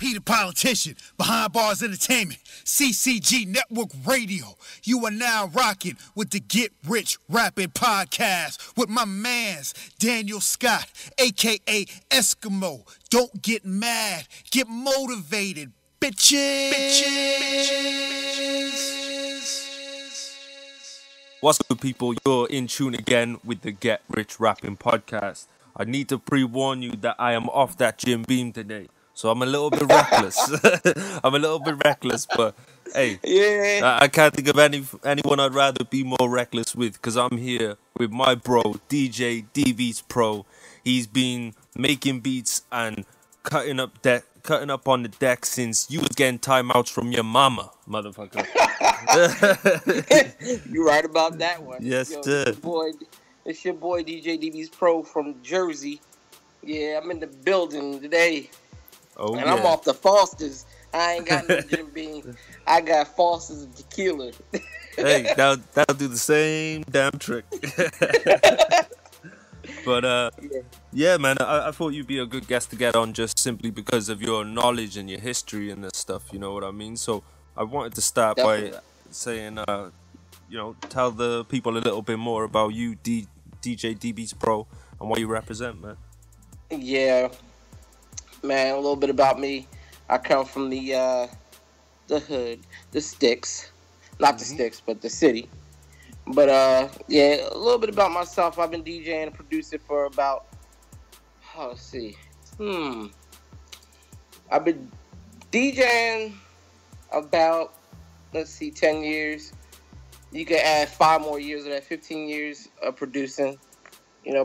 He the politician, behind bars entertainment, CCG Network Radio. You are now rocking with the Get Rich Rapping podcast with my mans, Daniel Scott, a.k.a. Esskimo. Don't get mad, get motivated, bitches. What's good, people? You're in tune again with the Get Rich Rapping podcast. I need to pre-warn you that I am off that gym beam today. So I'm a little bit reckless. But hey, Yeah. I can't think of anyone I'd rather be more reckless with, because I'm here with my bro, DJ DBeatzPro. He's been making beats and cutting up on the deck since you was getting timeouts from your mama, motherfucker. You're right about that one. Yes, sir. It's your boy DJ DBeatzPro from Jersey. Yeah, I'm in the building today. Oh, and yeah. I'm off the Fosters. I ain't got no Jim Beam. I got Fosters and tequila. Hey, that'll do the same damn trick. But yeah, man, I thought you'd be a good guest to get on just simply because of your knowledge and your history and this stuff. You know what I mean? So I wanted to start by saying, tell the people a little bit more about you, DJ DBeatzPro, and what you represent, man. Yeah. Man, a little bit about me. I come from the hood, the sticks. Not the sticks, but the city. But, a little bit about myself. I've been DJing and producing for about, I've been DJing about, 10 years. You can add 5 more years of that, 15 years of producing.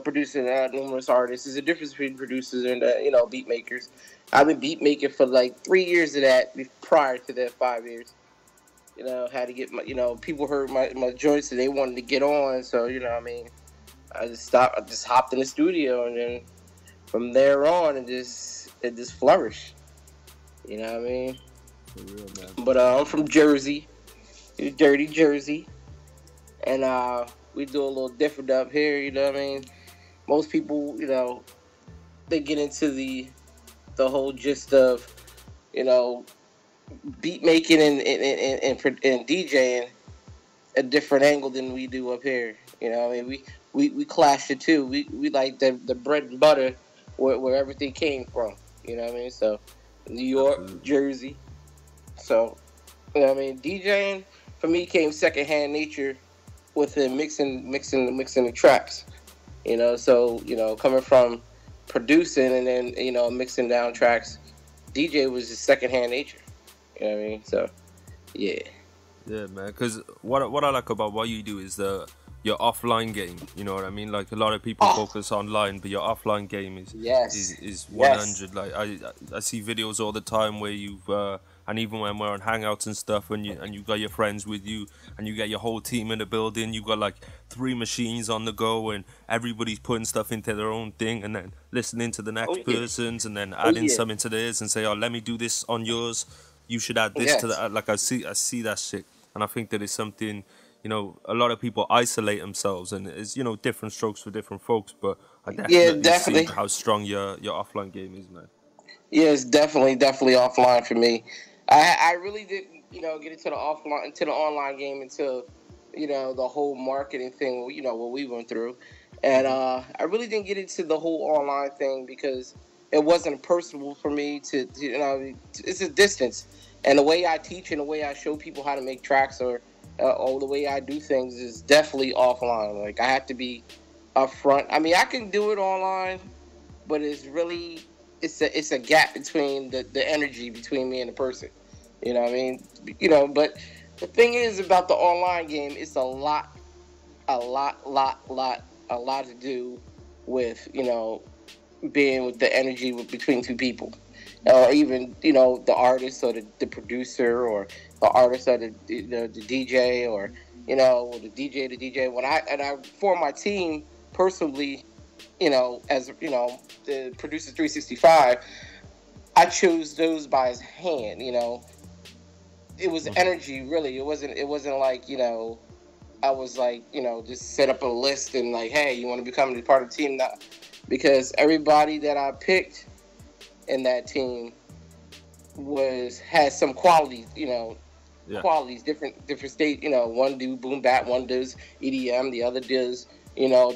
Producing numerous artists. There's a difference between producers and, beat makers. I've been beat making for like 3 years of that prior to that 5 years. Had to get my, people heard my joints and they wanted to get on. So, I just hopped in the studio, and then from there on, it just flourished. You know what I mean? For real, man. But I'm from Jersey, dirty Jersey. And, we do a little different up here, you know what I mean? Most people, they get into the whole gist of, beat making and DJing a different angle than we do up here. You know what I mean? We clash it too. We like the bread and butter where everything came from. You know what I mean? So New York, Jersey. So, DJing for me came secondhand nature with the mixing the tracks, so coming from producing and then mixing down tracks, DJ was just secondhand nature, you know what I mean? So yeah, man. Because what I like about what you do is your offline game. You know what I mean? Like, a lot of people focus online, but your offline game is 100. Yes. Like, I see videos all the time where you've and even when we're on Hangouts and stuff, and you got your friends with you, and you get your whole team in the building, you got like 3 machines on the go, and everybody's putting stuff into their own thing, and then listening to the next person's, and then adding some into theirs, and say, oh, let me do this on yours. You should add this to that. Like, I see that shit, and I think that is something. A lot of people isolate themselves, and it's different strokes for different folks. But I definitely see how strong your offline game is, man. Yeah, it's definitely offline for me. I really didn't, get into the online game until, the whole marketing thing, what we went through. And I really didn't get into the whole online thing because it wasn't personable for me to it's a distance. And the way I teach and the way I show people how to make tracks or the way I do things is definitely offline. Like, I have to be upfront. I mean, I can do it online, but it's really... It's a gap between the energy between me and the person. You know what I mean? But the thing is about the online game, it's a lot to do with, being with the energy between 2 people. Or even, the artist or the producer, or the artist or the DJ, or, the DJ. When I form my team personally, as the producer 365, I chose those by his hand. It was energy, really. It wasn't like I was like just set up a list and like, hey, you want to become a part of the team? No, because everybody that I picked in that team had some qualities, Yeah. qualities, different state. One do boom bap, one does EDM, the other does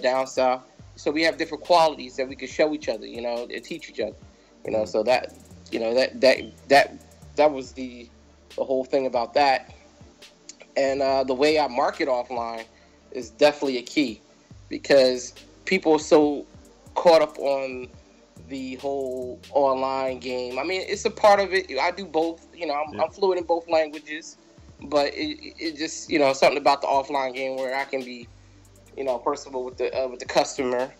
down south. So we have different qualities that we can show each other, and teach each other. So that that was the whole thing about that. And the way I market offline is definitely a key, because people are so caught up on the whole online game. I mean, it's a part of it. I do both. I'm fluent in both languages, but it just something about the offline game where I can be personable with the customer,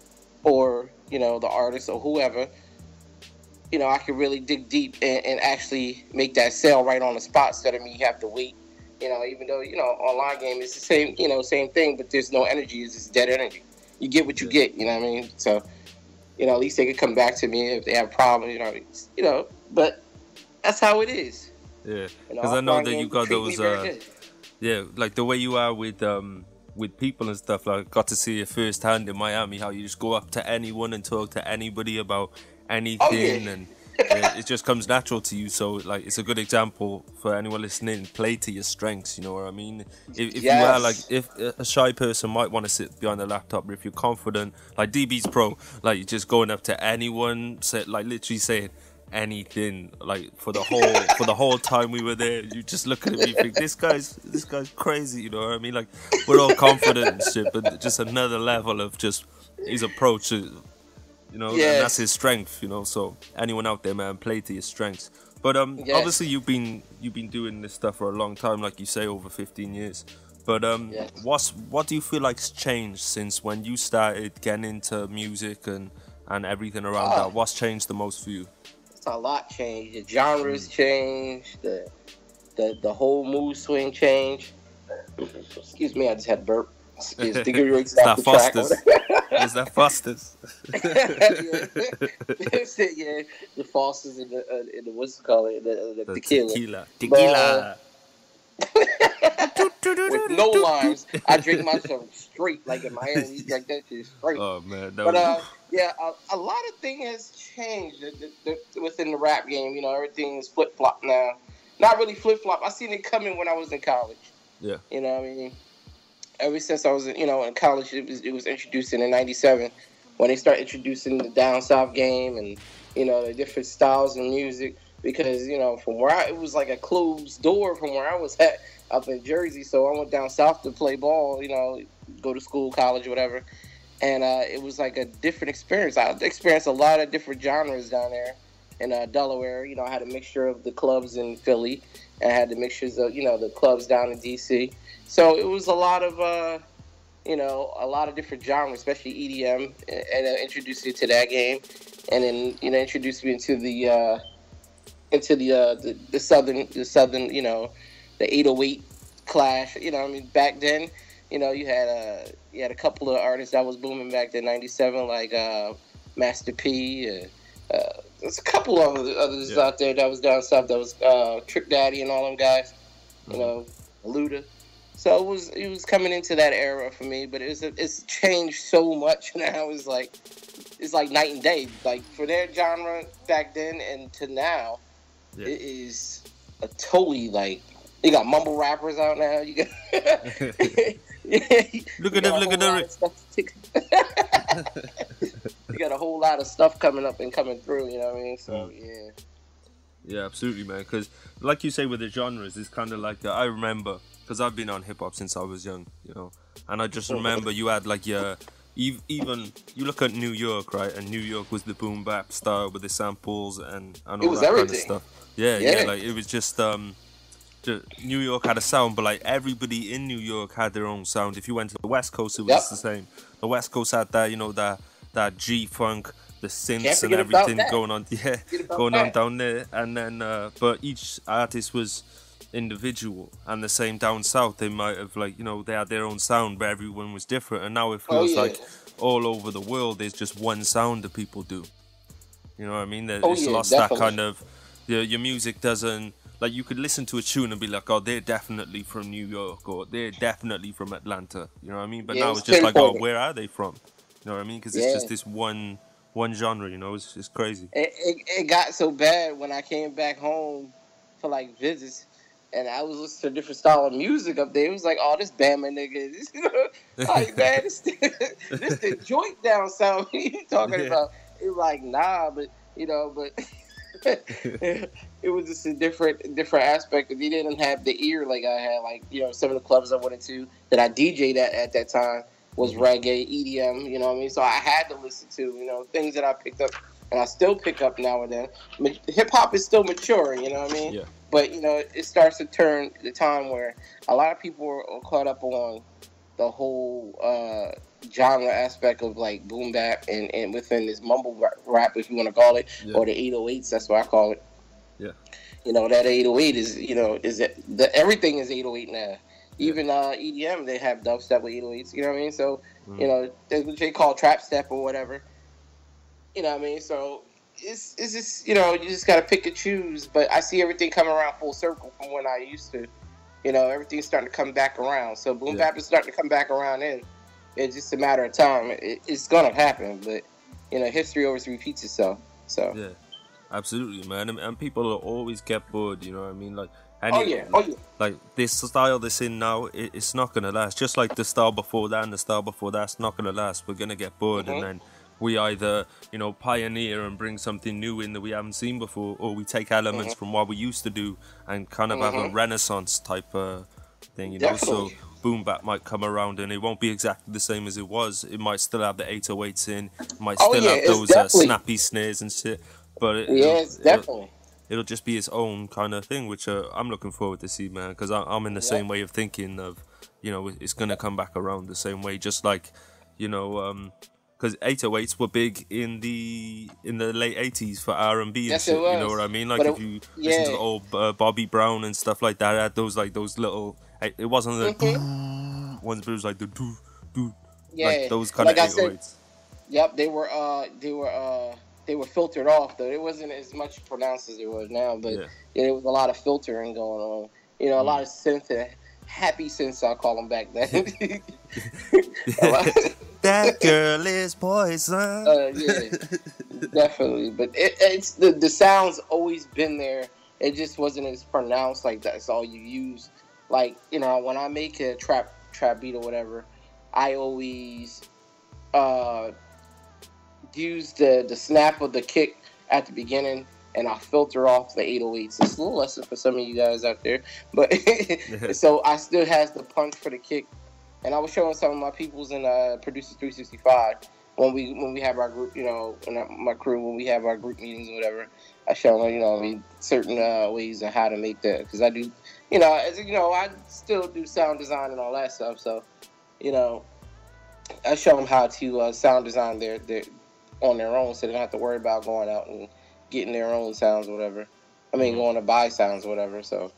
or the artist or whoever. I can really dig deep and actually make that sale right on the spot, instead of me have to wait. Even though online game is the same same thing, but there's no energy. It's just dead energy. You get what you get. You know what I mean? So at least they could come back to me if they have problems. But that's how it is. Yeah, because I know that you got those. Like the way you are with people and stuff. Like, I got to see it firsthand in Miami, how you just go up to anyone and talk to anybody about anything, and it just comes natural to you. So like, it's a good example for anyone listening. Play to your strengths. You know what I mean? If you are like, if a shy person might want to sit behind the laptop, but if you're confident, like DBeatzPro, like you're just going up to anyone, literally saying anything, like for the whole time we were there, you just look at him, you think this guy's crazy. You know what I mean? Like, we're all confident and shit, but just another level of just his approach. And that's his strength, So anyone out there, man, play to your strengths. But obviously you've been doing this stuff for a long time, like you say, over 15 years. But what do you feel like's changed since when you started getting into music and everything around that? What's changed the most for you? It's a lot changed. The genres changed. The whole mood swing changed. Excuse me, I just had a burp. Is that Foster's? Is that Foster's? Yeah, the Foster's and the what's it called? The tequila. Tequila. With no limes, I drink myself straight, like in Miami. Like that shit straight. Oh man, but a lot of things has changed within the rap game. Everything is flip flop now. Not really flip flop. I seen it coming when I was in college. Yeah. What I mean? Ever since I was, in college, it was introduced in '97 when they started introducing the down south game and the different styles of music. Because from where it was like a closed door from where I was at up in Jersey. So I went down south to play ball. Go to school, college, whatever. And it was like a different experience. I experienced a lot of different genres down there in Delaware. I had a mixture of the clubs in Philly, and I had the mixtures of the clubs down in DC. So it was a lot of different genres, especially EDM, and introduced me to that game, and then introduced me into the southern, the 808 clash. Back then, you had a couple of artists that was booming back then, '97, like Master P. There's a couple of others out there that was down south. That was Trick Daddy and all them guys. Luda. So it was coming into that era for me, but it's changed so much now. It's like night and day. Like, for their genre back then and to now, it is a totally, like, you got mumble rappers out now. You got look at them. You got a whole lot of stuff coming up and coming through. You know what I mean? So yeah, absolutely, man. Because like you say with the genres, it's kind of like I remember. Because I've been on hip hop since I was young, and I just remember you had like even you look at New York, right? And New York was the boom bap style with the samples and all that everything. Kind of stuff. Yeah, like it was just New York had a sound, but like everybody in New York had their own sound. If you went to the West Coast, it was the same. The West Coast had that, that G funk, the synths and everything going on, on down there, and then but each artist was individual, and the same down south, they might have they had their own sound, but everyone was different. And now it feels like all over the world there's just one sound that people do. You know what I mean? It's lost that kind of your music doesn't, like, you could listen to a tune and be like, oh, they're definitely from New York, or they're definitely from Atlanta. You know what I mean? But now it's just like, oh, where are they from? You know what I mean? Because it's just this one genre. It's crazy. It got so bad when I came back home for like visits, and I was listening to a different style of music up there. It was like, oh, this Bama nigga, like man, this the joint down south. What you talking about? It was like nah, but it was just a different aspect. He didn't have the ear like I had. Like some of the clubs I went into that I DJ'd at that time was reggae, EDM. You know what I mean? So I had to listen to things that I picked up, and I still pick up now and then. Hip hop is still maturing. You know what I mean? Yeah. But it starts to turn the time where a lot of people are caught up on the whole genre aspect of like boom bap and within this mumble rap, if you want to call it, or the 808s. That's what I call it. Yeah. That 808 is everything is 808 now. Even EDM, they have dubstep with 808s. You know what I mean? So that's what they call trap step or whatever. You know what I mean? So it's just you just gotta pick and choose. But I see everything coming around full circle from when I used to. Everything's starting to come back around. So boom bap is starting to come back around in. It's just a matter of time. It's gonna happen, but history always repeats itself. So yeah, absolutely, man. And people will always get bored. You know what I mean? Like, like this style that's in now, it's not gonna last. Just like the style before that and the style before that's not gonna last. We're gonna get bored, and then we either pioneer and bring something new in that we haven't seen before, or we take elements from what we used to do and kind of have a renaissance type thing. So boom bap might come around and it won't be exactly the same as it was. It might still have the 808s in, it might still have those snappy snares and shit, but it'll just be its own kind of thing, which I'm looking forward to see, man, because I'm in the same way of thinking of it's gonna come back around the same way, just like because 808s were big in the late 80s for R&B and shit. You know what I mean? Like if you listen to the old Bobby Brown and stuff like that, it had those little. It wasn't the ones, but it was like the do like those kind of 808s. Yep, they were filtered off though. It wasn't as much pronounced as it was now, but there was a lot of filtering going on. A lot of happy synths, I call them back then. That girl is poison. Yeah, definitely. But it's the sound's always been there. It just wasn't as pronounced. Like that's all you use. Like when I make a trap beat or whatever, I always use the snap of the kick at the beginning, and I filter off the 808s. It's a little lesson for some of you guys out there, but so I still has the punch for the kick. And I was showing some of my peoples in Producers 365 when we have our group, and my crew, when we have our group meetings or whatever. I show them, certain ways of how to make that, because I do, I still do sound design and all that stuff. So, I show them how to sound design their on their own, so they don't have to worry about going out and getting their own sounds or whatever. Going to buy sounds or whatever. So.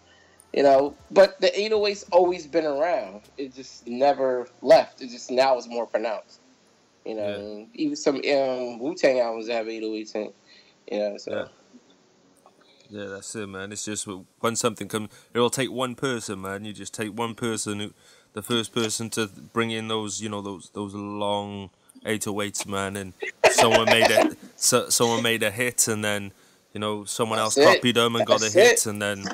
But the 808's always been around. It just never left. It just now is more pronounced. Even some Wu-Tang albums have 808s in. So. Yeah, that's it, man. It's just when something comes, it'll take one person, man. You just take one person, the first person to bring in those, those long 808s, man, and someone made a hit, and then someone else copied them and got a hit, and then.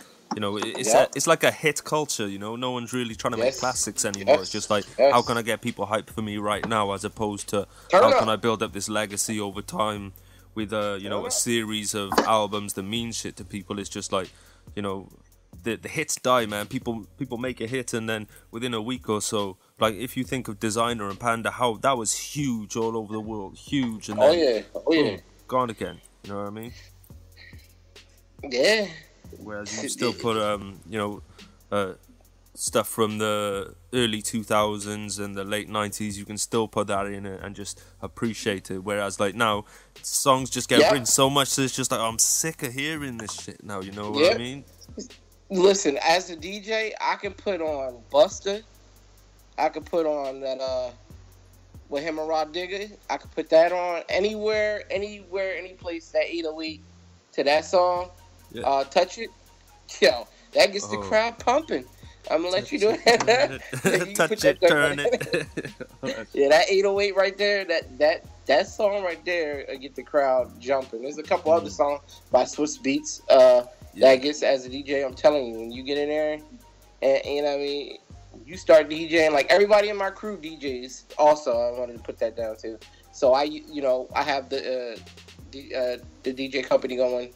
It's like a hit culture, no one's really trying to make classics anymore. It's just like, how can I get people hyped for me right now, as opposed to how can I build up this legacy over time with a series of albums that mean shit to people. It's just like, the hits die, man. People make a hit, and then within a week or so, like if you think of Designer and Panda, how that was huge all over the world, huge, and then boom, gone again. You know what I mean? Yeah. Whereas you still put stuff from the early 2000s and the late 90s, you can still put that in it and just appreciate it. Whereas like now, songs just get written so much that it's just like, I'm sick of hearing this shit now. You know what I mean? Listen, as a DJ, I can put on Buster. I could put on that with him and Rod Digger. I could put that on anywhere, any place, that 808 to that song. Yeah. Touch It. Yo, that gets the crowd pumping. I'm gonna let you do it. Touch it, turn it. Yeah, that 808 right there, that song right there get the crowd jumping. There's a couple other songs by Swiss Beats. that gets as a DJ. I'm telling you, when you get in there, and you know what I mean, you start DJing. Like everybody in my crew DJs. Also, I wanted to put that down too. So I have the DJ company going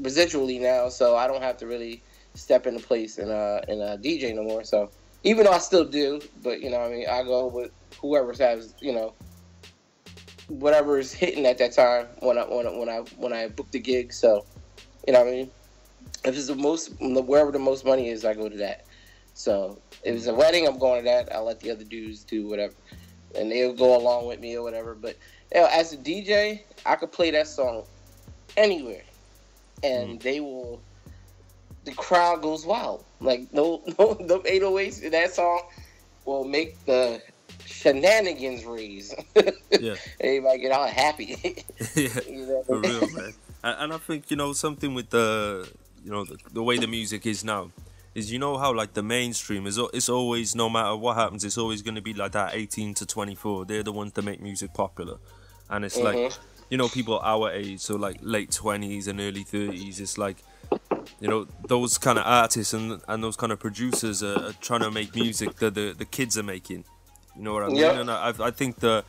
residually now, so I don't have to really step into place and DJ no more. So even though I still do, but you know what I mean, I go with whoever has whatever is hitting at that time when I book the gig. So you know what I mean, if it's wherever the most money is, I go to that. So if it's a wedding, I'm going to that. I'll let the other dudes do whatever, and they'll go along with me or whatever. But you know, as a DJ, I could play that song anywhere, and the crowd goes wild. Like no 808s in that song will make the shenanigans raise. Yeah, everybody get all happy. Yeah, you know? For real, man. And I think something with the way the music is now. Is how like the mainstream it's always, no matter what happens, it's always going to be like that 18 to 24. They're the ones that make music popular, and it's like people our age, so like late 20s and early 30s. It's like those kind of artists and those kind of producers are trying to make music that the kids are making. You know what I mean? Yep. And I think the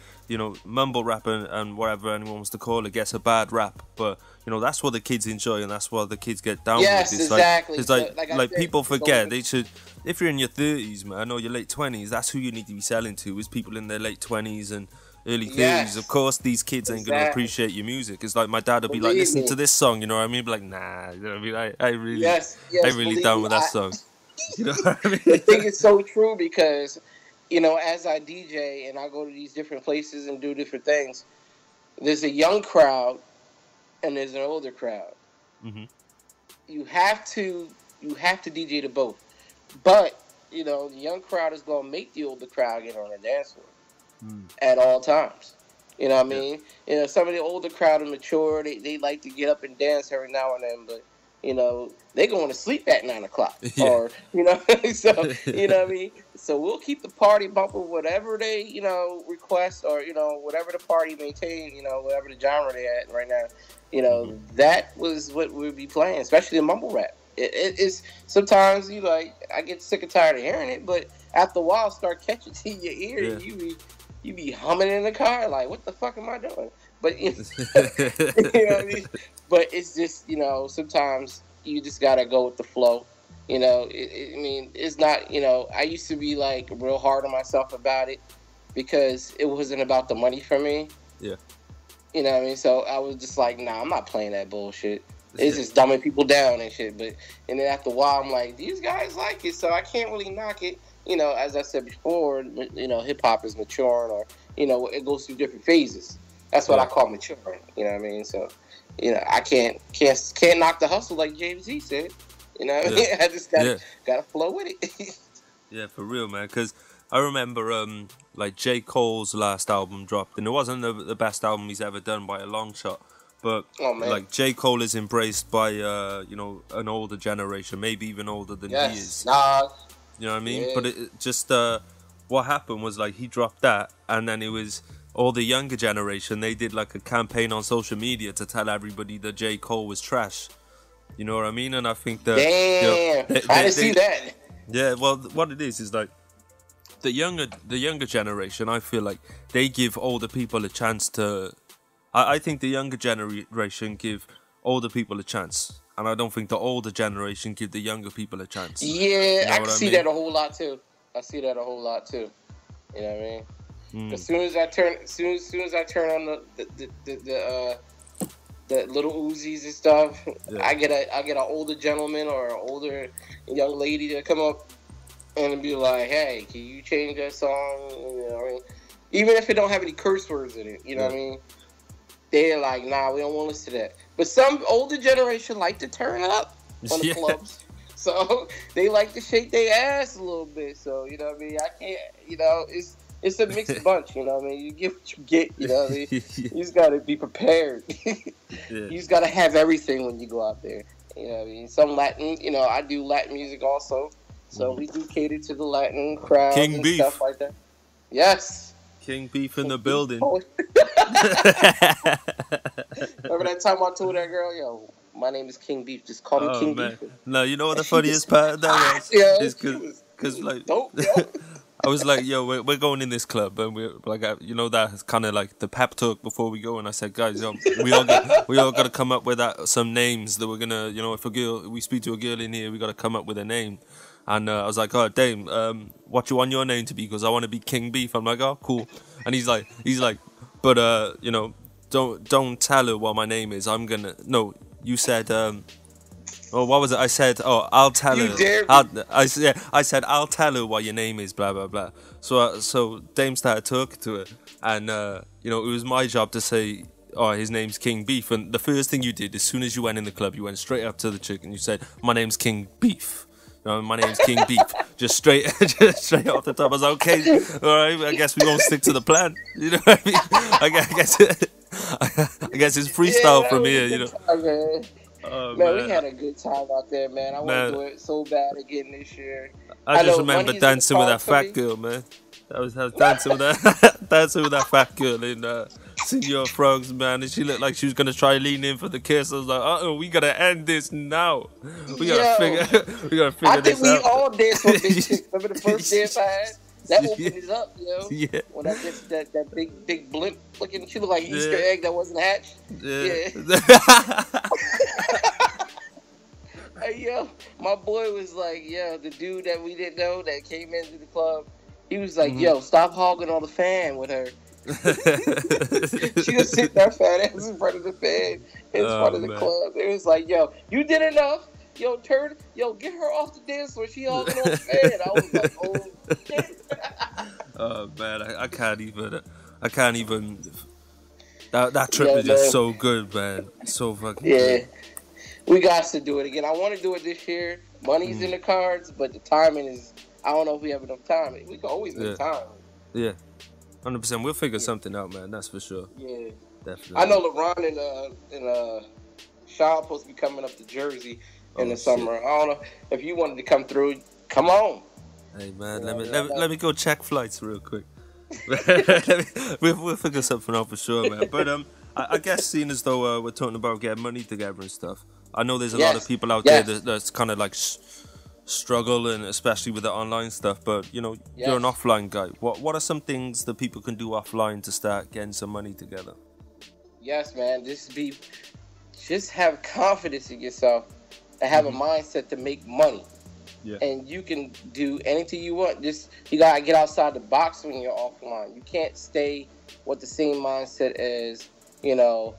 mumble rap and whatever anyone wants to call it gets a bad rap, but that's what the kids enjoy and that's what the kids get down with. It's exactly. It's like people forget they should. If you're in your 30s, man, or your late 20s, that's who you need to be selling to. Is people in their late 20s and early 30s. Yes. Of course, these kids ain't gonna appreciate your music. It's like my dad will be like, listen to this song. You know what I mean? Be like, nah. You know what I mean? I really down with that song. You know what I mean? The thing is so true because, as I DJ and I go to these different places and do different things, there's a young crowd and there's an older crowd. Mm-hmm. You have to DJ to both, but the young crowd is gonna make the older crowd get on the dance floor at all times. You know what I mean? Some of the older crowd are mature. They like to get up and dance every now and then, but they going to sleep at 9 o'clock, or so you know what I mean. So we'll keep the party bumping, whatever they request, or whatever the party maintain, whatever the genre they at right now. That was what we'd be playing, especially the mumble rap. It's sometimes I get sick and tired of hearing it, but after a while, start catching to your ear, and you be humming in the car like, what the fuck am I doing? But you know what I mean. But it's just sometimes you just gotta go with the flow. I mean, it's not. I used to be like real hard on myself about it because it wasn't about the money for me. Yeah. You know what I mean? So I was just like, nah, I'm not playing that bullshit. It's just dumbing people down and shit. And then after a while, I'm like, these guys like it, so I can't really knock it. As I said before, hip hop is maturing, or it goes through different phases. That's what I call maturing. You know what I mean? So, I can't knock the hustle like James Z said. You know what I mean? I just gotta flow with it. Yeah, for real, man. Because I remember, like J. Cole's last album dropped, and it wasn't the best album he's ever done by a long shot. But like J. Cole is embraced by an older generation, maybe even older than he is. You know what I mean? Yeah. But it just what happened was like he dropped that, and then it was all the younger generation. They did like a campaign on social media to tell everybody that J. Cole was trash. You know what I mean? And I think that I didn't see that. Yeah, well, what it is like the younger generation. I feel like they give older people a chance to. I think the younger generation give older people a chance, and I don't think the older generation give the younger people a chance. Yeah, I can see that a whole lot too. You know what I mean? As soon as I turn on the little Uzis and stuff, I get an older gentleman or an older young lady to come up and be like, "Hey, can you change that song?" You know what I mean? Even if it don't have any curse words in it, you know what I mean? They're like, nah, we don't want to listen to that. But some older generation like to turn up on the clubs. So they like to shake their ass a little bit. So, you know what I mean? I can't, it's a mixed bunch, you know what I mean? You get what you get, you know what I mean? You just got to be prepared. You just got to have everything when you go out there. You know what I mean? Some Latin, I do Latin music also. So we do cater to the Latin crowd and stuff like that. Yes. King Beef in the building. Remember that time I told that girl, yo, my name is King Beef. Just call me King man. Beef. No, you know what the funniest part of that was? Yeah, Is because like dope, yo. I was like, yo, we're going in this club, and we're like, you know, that's kind of like the pep talk before we go. And I said, guys, yo, we all got to come up with some names that we're gonna, you know, if we speak to a girl in here, we got to come up with a name. And I was like, oh, Dame, what you want your name to be? Because I want to be King Beef. I'm like, oh, cool. And he's like, but you know, don't tell her what my name is. No, you said. Oh, what was it? I said, I'll tell her. I said, I'll tell her what your name is, blah, blah, blah. So Dame started talking to her. And, you know, it was my job to say, oh, his name's King Beef. And the first thing you did, as soon as you went in the club, you went straight up to the chick and you said, my name's King Beef. You know, my name's King Beef. Just straight off the top. I was like, okay, all right, I guess we won't stick to the plan. You know what I mean? I guess it's freestyle from here, you know. Oh, man, we had a good time out there, man. I want to do it so bad again this year. I just remember dancing with that fat girl, man. I was dancing with that fat girl in Senior Frogs, man, and she looked like she was gonna try lean in for the kiss. I was like, we gotta end this now. We gotta figure this out. I think we all danced with this chick. Remember the first dance I had? That opened it up, yo. Yeah. When I just that big blimp looking, she looked like an Easter egg that wasn't hatched. Yeah. Hey, yo, my boy was like, yo, the dude that we didn't know that came into the club, he was like, yo, stop hogging on the fan with her. She was sitting there fat ass in front of the fan in front of the club. It was like, yo, you did enough. Yo, get her off the dance floor. She hogging on the fan. I was like, oh, shit. Oh, man, I can't even. That trip is just so good, man. So fucking good. We got to do it again. I want to do it this year. Money's in the cards, but the timing is, I don't know if we have enough time. We can always make time. Yeah, 100%. We'll figure something out, man. That's for sure. Yeah. Definitely. I know LeBron and Sean supposed to be coming up to Jersey in the summer. I don't know if you wanted to come through. Come on. Hey, man, let me go check flights real quick. We'll figure something out for sure, man. But I guess seeing as though we're talking about getting money together and stuff, I know there's a lot of people out there that's kind of like struggle, and especially with the online stuff. But you know, you're an offline guy. What are some things that people can do offline to start getting some money together? Yes, man. Just have confidence in yourself and have a mindset to make money. Yeah. And you can do anything you want. You gotta get outside the box when you're offline. You can't stay with the same mindset as, you know,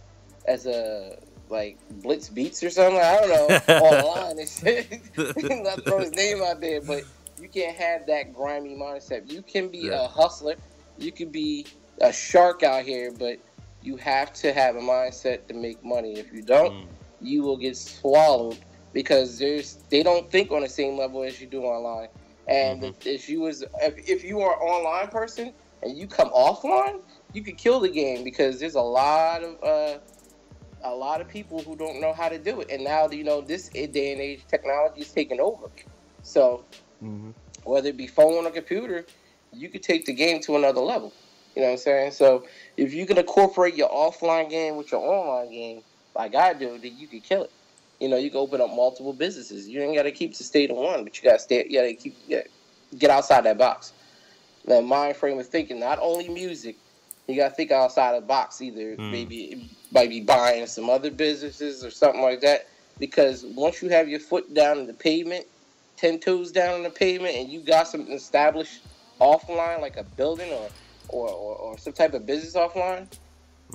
as a like Blitz Beats or something. I don't know, online and shit. Not throw his name out there, but you can't have that grimy mindset. You can be a hustler. You can be a shark out here, but you have to have a mindset to make money. If you don't, you will get swallowed, because they don't think on the same level as you do online. And if you are an online person and you come offline, you could kill the game, because there's a lot of people who don't know how to do it. And now, you know, this day and age, technology is taking over. So whether it be phone or computer, you could take the game to another level. You know what I'm saying? So if you can incorporate your offline game with your online game, like I do, then you can kill it. You know, you can open up multiple businesses. You ain't got to keep to state of one, but you got to get outside that box. That mind frame of thinking, not only music, you got to think outside the box. Either maybe it might be buying some other businesses or something like that. Because once you have your foot down in the pavement, 10 toes down in the pavement, and you got something established offline, like a building or some type of business offline,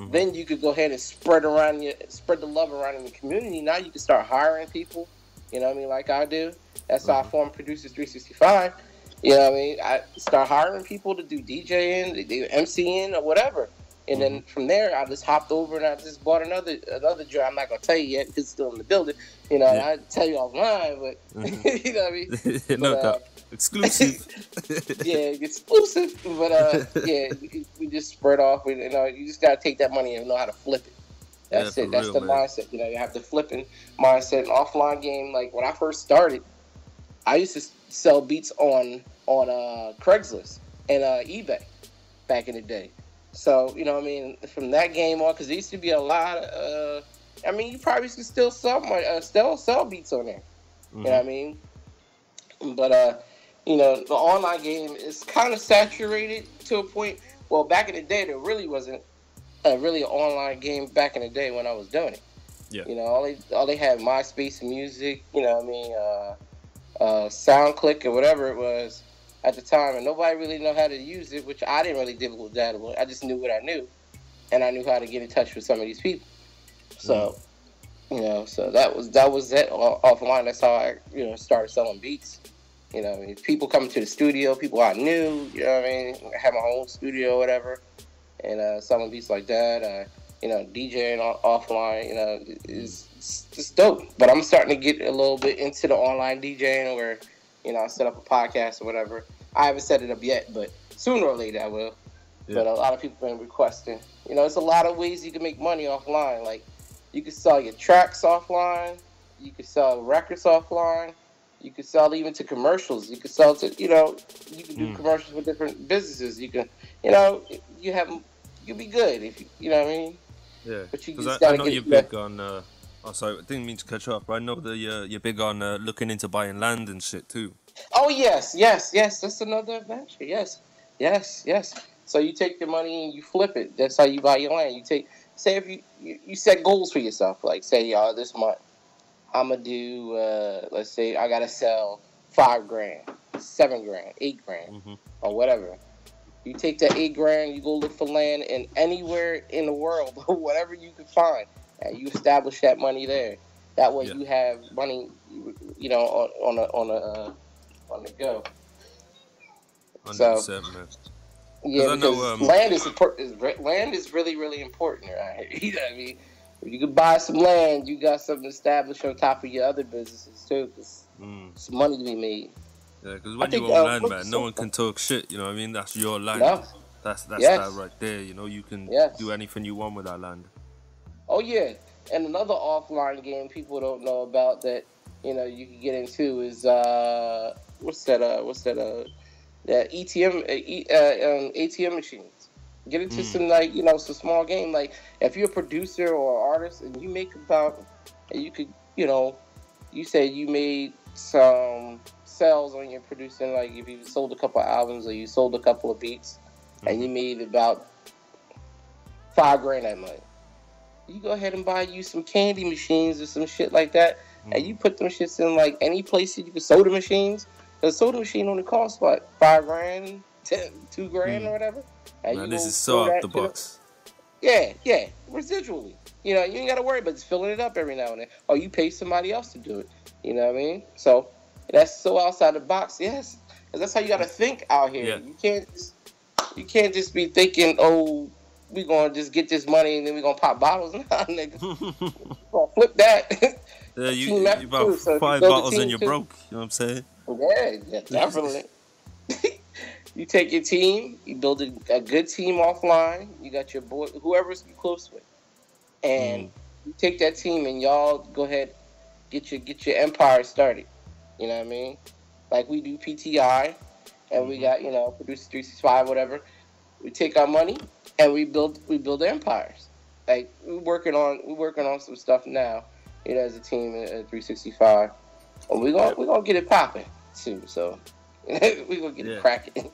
then you could go ahead and spread the love around in the community. Now you can start hiring people, you know what I mean, like I do. That's how I formed Producers 365. You know what I mean? I start hiring people to do DJing, to do MCing or whatever. And then from there, I just hopped over and I just bought another job. I'm not going to tell you yet because it's still in the building. You know, I'll tell you offline, but you know what I mean? No doubt. Exclusive. Exclusive. But we just spread off. You know, you just got to take that money and know how to flip it. That's it. That's the mindset. You know, you have to flip in mindset. An offline game, like when I first started, I used to sell beats on Craigslist and eBay back in the day. So, you know what I mean, from that game on, because there used to be a lot of I mean, you probably can still sell beats on there. You know what I mean? But you know, the online game is kind of saturated to a point. Well, back in the day, there really wasn't really an online game back in the day when I was doing it. Yeah. You know, all they had MySpace Music. You know what I mean? SoundClick or whatever it was at the time, and nobody really know how to use it, which I didn't really deal with that. I just knew what I knew, and I knew how to get in touch with some of these people. So, you know, so that was it offline. That's how I, you know, started selling beats. You know, I mean, people coming to the studio, people I knew. You know what I mean? I had my own studio or whatever, and selling beats like that. You know, DJing offline. You know, is just dope. But I'm starting to get a little bit into the online DJing, where, you know, I set up a podcast or whatever. I haven't set it up yet, but sooner or later I will. Yeah. But a lot of people have been requesting. You know, there's a lot of ways you can make money offline. Like, you can sell your tracks offline. You can sell records offline. You can sell even to commercials. You can sell to, you know, you can do commercials with different businesses. You can, you know, you'll be good if you know what I mean. Yeah. But you because just I gotta know get you're big on. Oh, sorry, I didn't mean to cut you off. But I know that you're big on looking into buying land and shit too. Oh yes. That's another adventure. Yes. So you take the money and you flip it. That's how you buy your land. You take, say if you set goals for yourself. Like, say, this month I'm gonna do. Let's say I gotta sell $5,000, $7,000, $8,000, or whatever. You take that $8,000, you go look for land in anywhere in the world, whatever you can find, and you establish that money there. That way, you have money, you know, on the go. 100%, man. Yeah, because land is really, really important around here. You know what I mean? If you could buy some land, you got something established on top of your other businesses too. Cause some money to be made. Yeah, because when you own land, man, no one can talk shit. You know what I mean? That's your land. No. That's that right there. You know, you can do anything you want with that land. Oh yeah, and another offline game people don't know about that, you know, you can get into is that ATM machines. Get into some, like, you know, some small game. Like, if you're a producer or artist and you make about, and you could, you know, you say you made some sales on your producing, like if you sold a couple of albums or you sold a couple of beats and you made about $5,000 that month. You go ahead and buy you some candy machines or some shit like that, and you put them shits in like any place you can. Soda machines. The soda machine only costs what, $5,000, $2,000 or whatever. And man, this is so out the box. Yeah, residually. You know, you ain't got to worry about just filling it up every now and then. Or you pay somebody else to do it. You know what I mean? So that's so outside the box. Yes, because that's how you got to think out here. Yeah. You can't just be thinking, oh, we gonna just get this money and then we gonna pop bottles. Nah, nigga, we gonna flip that. Yeah, you about 5 bottles and you're broke. You know what I'm saying? Yeah, definitely. You take your team, you build a good team offline. You got your boy, whoever's you close with, and you take that team and y'all go ahead, get your empire started. You know what I mean? Like we do PTI, and we got, you know, Producer 365, whatever. We take our money and we build empires. Like we're working on some stuff now, you know, as a team at 365, and we're gonna get it popping too. So we're gonna get it cracking.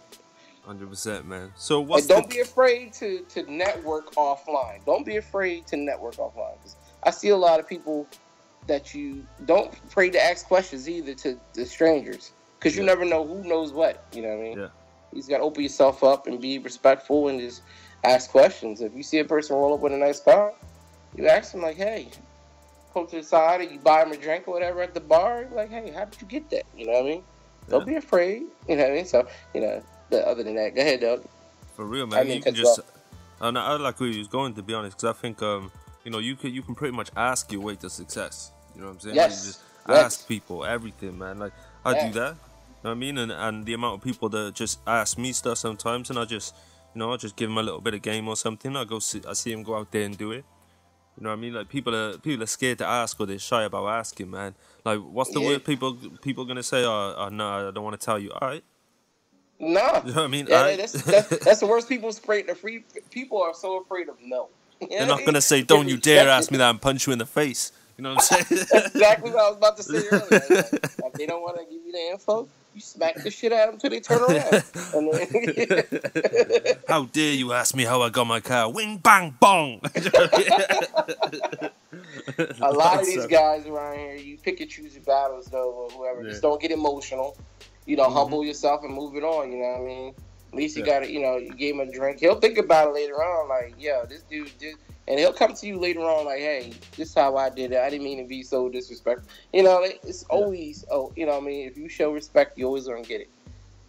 100%, man. So don't be afraid to network offline. Don't be afraid to network offline. 'Cause I see a lot of people that you don't afraid to ask questions either to the strangers, because you never know who knows what. You know what I mean? Yeah. You just gotta open yourself up and be respectful and just ask questions. If you see a person roll up with a nice car, you ask them like, "Hey," pull to the side, or you buy them a drink or whatever at the bar. You're like, "Hey, how did you get that?" You know what I mean? Don't be afraid. You know what I mean? So, you know. Other than that, go ahead, Doug. For real, man. You can just. I like where he was going, to be honest, because I think you know, you can pretty much ask your way to success. You know what I'm saying? Yes. Like, you just ask people everything, man. Like I do that. You know what I mean? And the amount of people that just ask me stuff sometimes, and I just give them a little bit of game or something. I see them go out there and do it. You know what I mean? Like people are scared to ask, or they're shy about asking, man. Like, what's the word people gonna say? Oh, no, I don't want to tell you. All right. No. You know what I mean? Yeah, that's the worst. People are so afraid of no. They're not gonna say, "Don't you dare ask me that," and punch you in the face. You know what I'm saying? That's exactly what I was about to say earlier. If they don't want to give you the info, you smack the shit out of them till they turn around. How dare you ask me how I got my car? Wing, bang, bong. A lot of these guys around here, you pick and choose your battles, though, or whoever. Just don't get emotional. Humble yourself and move it on. You know what I mean? At least you got to, you gave him a drink. He'll think about it later on, like, yeah, this dude did. And he'll come to you later on, like, hey, this is how I did it. I didn't mean to be so disrespectful. It's always, if you show respect, you always going to get it.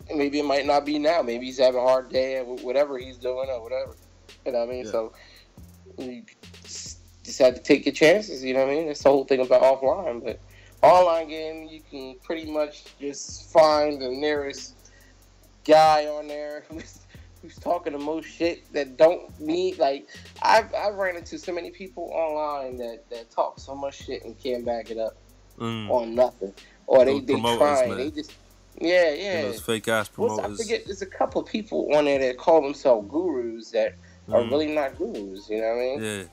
And maybe it might not be now. Maybe he's having a hard day at whatever he's doing or whatever. You know what I mean? So you just have to take your chances, you know what I mean? That's the whole thing about offline. But online game, you can pretty much just find the nearest guy on there who's talking the most shit that don't need, like, I've ran into so many people online that talk so much shit and can't back it up on nothing. Or they trying. Man. They just, yeah. Those fake ass promoters. I forget, there's a couple of people on there that call themselves gurus that are really not gurus, you know what I mean? Yeah.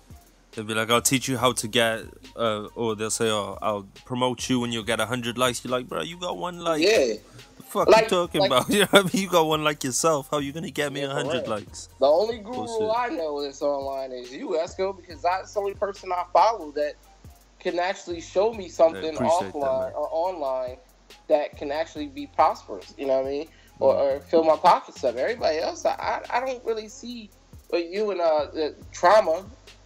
They'll be like, I'll teach you how to get, or they'll say, I'll promote you and you'll get 100 likes. You're like, bro, you got 1 like. Yeah. What the fuck you talking about? You know what I mean? You got 1 like yourself. How are you going to get me 100 likes? The only guru I know that's online is you, Esskimo, because that's the only person I follow that can actually show me something offline or online that can actually be prosperous, you know what I mean? Or fill my pockets up. Everybody else, I don't really see, but you and Trauma,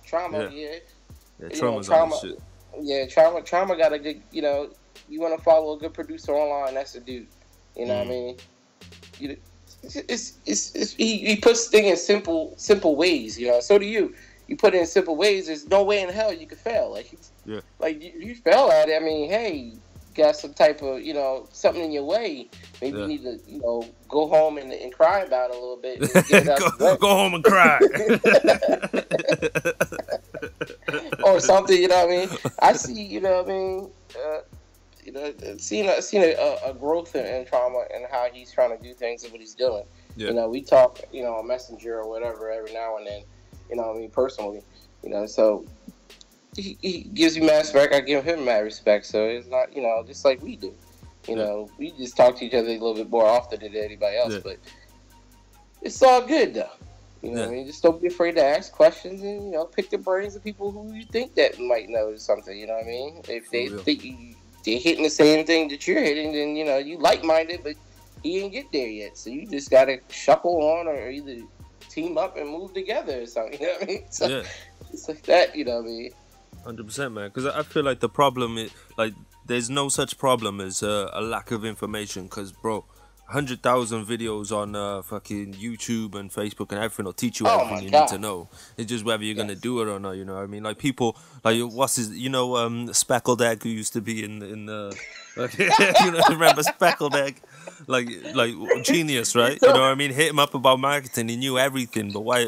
Yeah, Trauma's on this shit. Yeah, Trauma got a good, you want to follow a good producer online, that's the dude. You know what I mean? He puts things in simple ways, So do you. You put it in simple ways, there's no way in hell you could fail. Like you fail at it, I mean, hey, got some type of, something in your way. Maybe you need to, go home and cry about it a little bit. And get it out go home and cry. Or something, you know what I mean? I see, you know what I mean? Seen a growth in Trauma and how he's trying to do things and what he's doing. Yeah. We talk, on Messenger or whatever every now and then, personally, so he gives me mad respect, I give him mad respect, so it's not, just like we do. We just talk to each other a little bit more often than anybody else, but it's all good, though. What I mean? Just don't be afraid to ask questions and, pick the brains of people who you think that might know something, you know what I mean? If they think they're hitting the same thing that you're hitting, then, you like-minded, but he ain't get there yet. So you just got to shuckle on or either team up and move together or something, you know what I mean? So it's like that, you know what I mean? 100%, man. Because I feel like the problem is, like, there's no such problem as a lack of information. Because, bro, 100,000 videos on fucking YouTube and Facebook and everything will teach you everything you need to know. It's just whether you're gonna do it or not. You know what I mean? Like people, like what's his? Speckled Egg, who used to be in the remember Speckled Egg? Like genius, right? You know what I mean? Hit him up about marketing. He knew everything, but why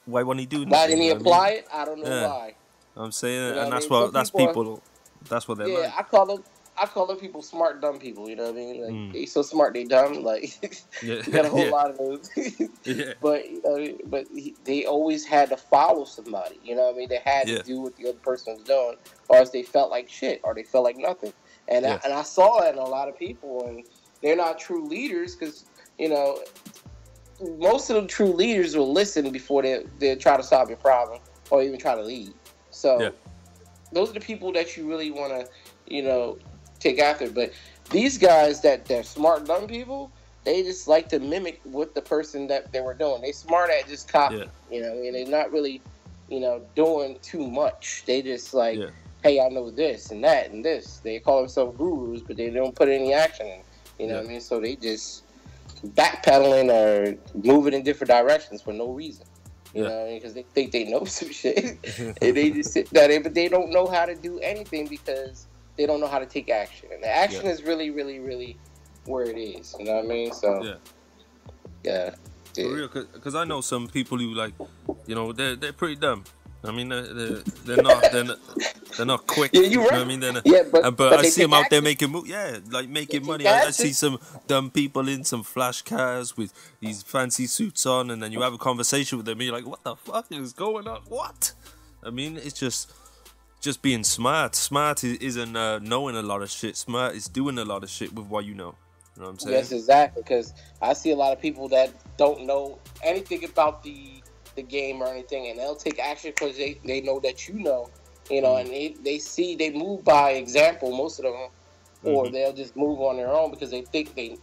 won't he do that? Why didn't he apply it? I don't know why. I'm saying, and that's what people. That's what they're like. I call them people smart, dumb people, you know what I mean? Like, they so smart, they dumb. Like, you got a whole lot of those. But, they always had to follow somebody, you know what I mean? They had to do what the other person was doing, or else they felt like shit, or they felt like nothing. And I saw it in a lot of people, and they're not true leaders, because, most of the true leaders will listen before they try to solve your problem, or even try to lead. So, those are the people that you really want to, take after. But these guys they're smart, dumb people, they just like to mimic what the person that they were doing. They smart at just copying, and they're not really, doing too much. They just like, hey, I know this and that and this. They call themselves gurus, but they don't put any action in. You know what I mean? So they just backpedaling or moving in different directions for no reason. You know, because they think they know some shit, and they just sit there, but they don't know how to do anything because they don't know how to take action. And the action is really, really, really where it is. You know what I mean? So, For real, because I know some people who, like, they're pretty dumb. I mean, they're not quick. Yeah, you're You right. know what I mean? They're not, Yeah, but I they see them take out there action. making making They money. take I action. see some dumb people in some flash cars with these fancy suits on, and then you have a conversation with them, and you're like, "What the fuck is going on? What?" I mean, it's just being smart. Smart isn't knowing a lot of shit. Smart is doing a lot of shit with what you know. You know what I'm saying? Yes, exactly. Because I see a lot of people that don't know anything about the game or anything, and they'll take action because they know that you know, and they move by example, most of them, or they'll just move on their own because they think they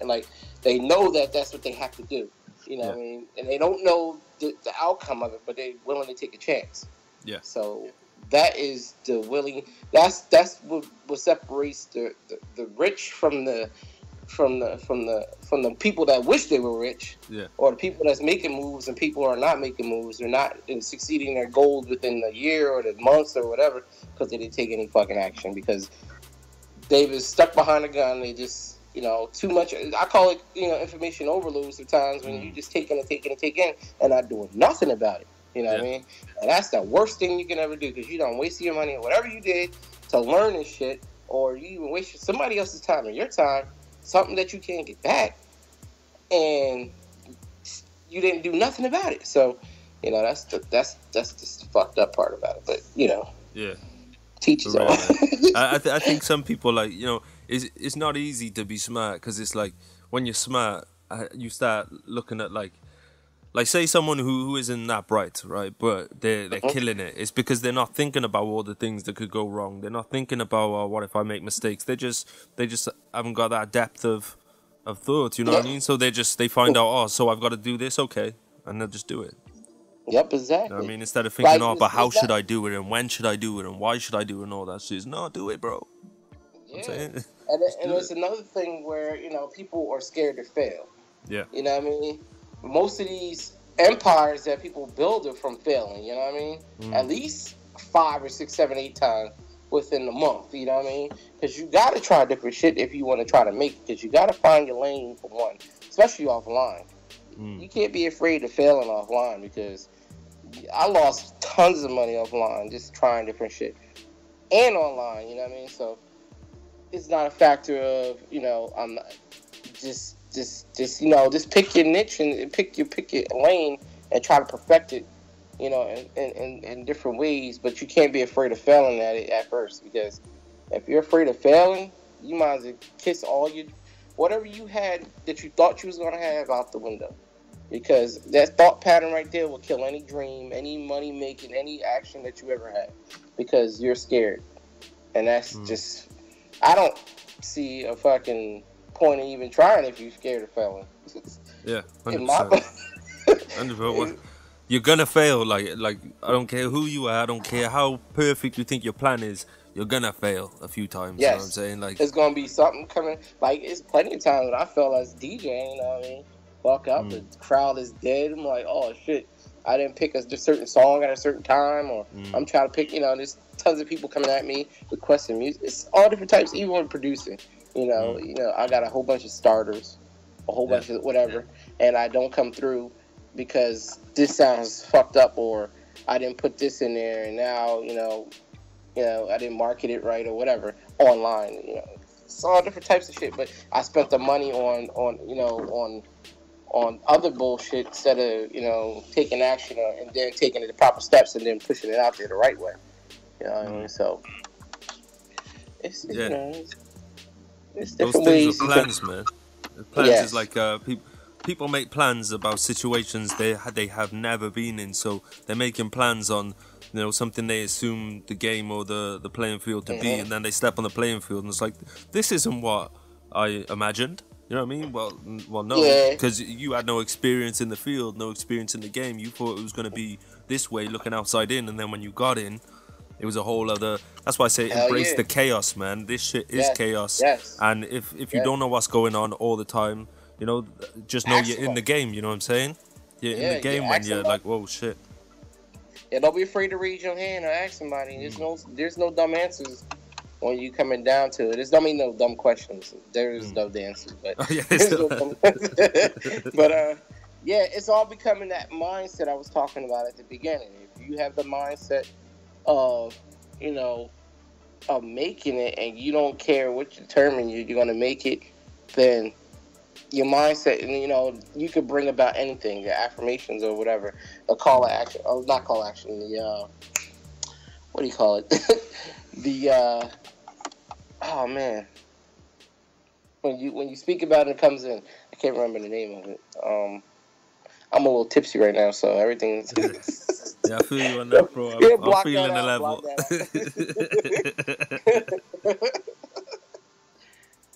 know that that's what they have to do. You know what I mean? And they don't know the outcome of it, but they're willing to take a chance. Yeah. So that is the willing. That's what separates the rich from the people that wish they were rich, or the people that's making moves and people are not making moves. They're not succeeding their goals within the year or the months or whatever because they didn't take any fucking action because they was stuck behind a gun. They just too much. I call it information overload sometimes when you just taking and not doing nothing about it. You know what I mean? And that's the worst thing you can ever do because you don't waste your money or whatever you did to learn this shit, or you even waste somebody else's time or your time. Something that you can't get back, and you didn't do nothing about it. So, that's the fucked up part about it. But teach his own. I think some people it's not easy to be smart because it's like when you're smart, you start looking at like say someone who isn't that bright, right? But they're killing it. It's because they're not thinking about all the things that could go wrong. They're not thinking about what if I make mistakes. They just haven't got that depth of thought. You know what I mean? So they find out, so I've got to do this, okay, and they'll just do it. Yep, exactly. You know what I mean? Instead of thinking, but how should I do it and when should I do it and why should I do it and all that shit. No, do it, bro. Yeah. And there's another thing where people are scared to fail. Yeah. You know what I mean? Most of these empires that people build are from failing, you know what I mean? At least 5 or 6, 7, 8 times within the month, you know what I mean? Because you got to try different shit if you want to try to make it, because you got to find your lane for one, especially offline. You can't be afraid of failing offline because I lost tons of money offline just trying different shit. And online, you know what I mean? So it's not a factor of, I'm not just pick your niche and pick your lane and try to perfect it, in different ways. But you can't be afraid of failing at it at first, because if you're afraid of failing, you might as well kiss whatever you had that you thought you was gonna have out the window, because that thought pattern right there will kill any dream, any money making, any action that you ever had, because you're scared. And that's just, I don't see a fucking point in even trying if you're scared of failing. Yeah, 100%. You're gonna fail. Like I don't care who you are. I don't care how perfect you think your plan is. You're gonna fail a few times. Yes. You know what I'm saying? Like, it's gonna be something coming. Like, it's plenty of times when I felt as DJing. You know what I mean? Walk out, the crowd is dead. I'm like, oh shit, I didn't pick a certain song at a certain time, or I'm trying to pick. There's tons of people coming at me requesting music. It's all different types, even when producing. I got a whole bunch of starters, a whole bunch of whatever, and I don't come through because this sounds fucked up, or I didn't put this in there, and now I didn't market it right or whatever online. It's all different types of shit. But I spent the money on other bullshit instead of taking action and then taking the proper steps and then pushing it out there the right way. You know what I mean? So it's it's different those ways. things are plans, man. Plans is like people make plans about situations they have never been in, so they're making plans on something they assume the game or the playing field to be, and then they step on the playing field and it's like, this isn't what I imagined. You know what I mean? Well, no, because you had no experience in the field, no experience in the game. You thought it was going to be this way, looking outside in, and then when you got in, it was a whole other. That's why I say embrace the chaos, man. This shit is chaos, and if you don't know what's going on all the time, just know you're in the game. You know what I'm saying? You're in the game when you're like, whoa, shit. Yeah, don't be afraid to raise your hand or ask somebody. There's no dumb answers when you coming down to it. There's no dumb questions. There's no answers, but but it's all becoming that mindset I was talking about at the beginning. If you have the mindset of, of making it, and you don't care what determines you're going to make it, then your mindset, and you could bring about anything, the affirmations or whatever, the call to action, or not call to action, the what do you call it? The oh man, when you speak about it, it comes in. I can't remember the name of it. I'm a little tipsy right now, so everything's. Yeah, I feel you on that, bro. I'm feeling the level.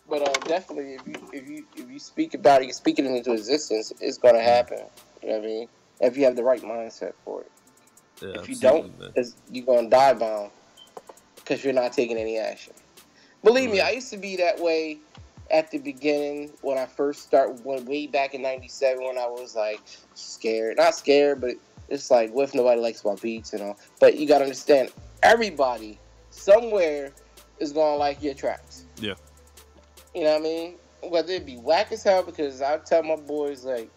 But definitely, if you speak about it, you speak it into existence, it's gonna happen. You know what I mean? If you have the right mindset for it. Yeah, if you don't, you're gonna die bound because you're not taking any action. Believe me, I used to be that way at the beginning when I first started, way back in '97, when I was like scared, not scared, but it's like, what if nobody likes my beats and all? But you gotta understand, everybody somewhere is gonna like your tracks. Yeah. You know what I mean? Whether it be whack as hell, because I tell my boys, like,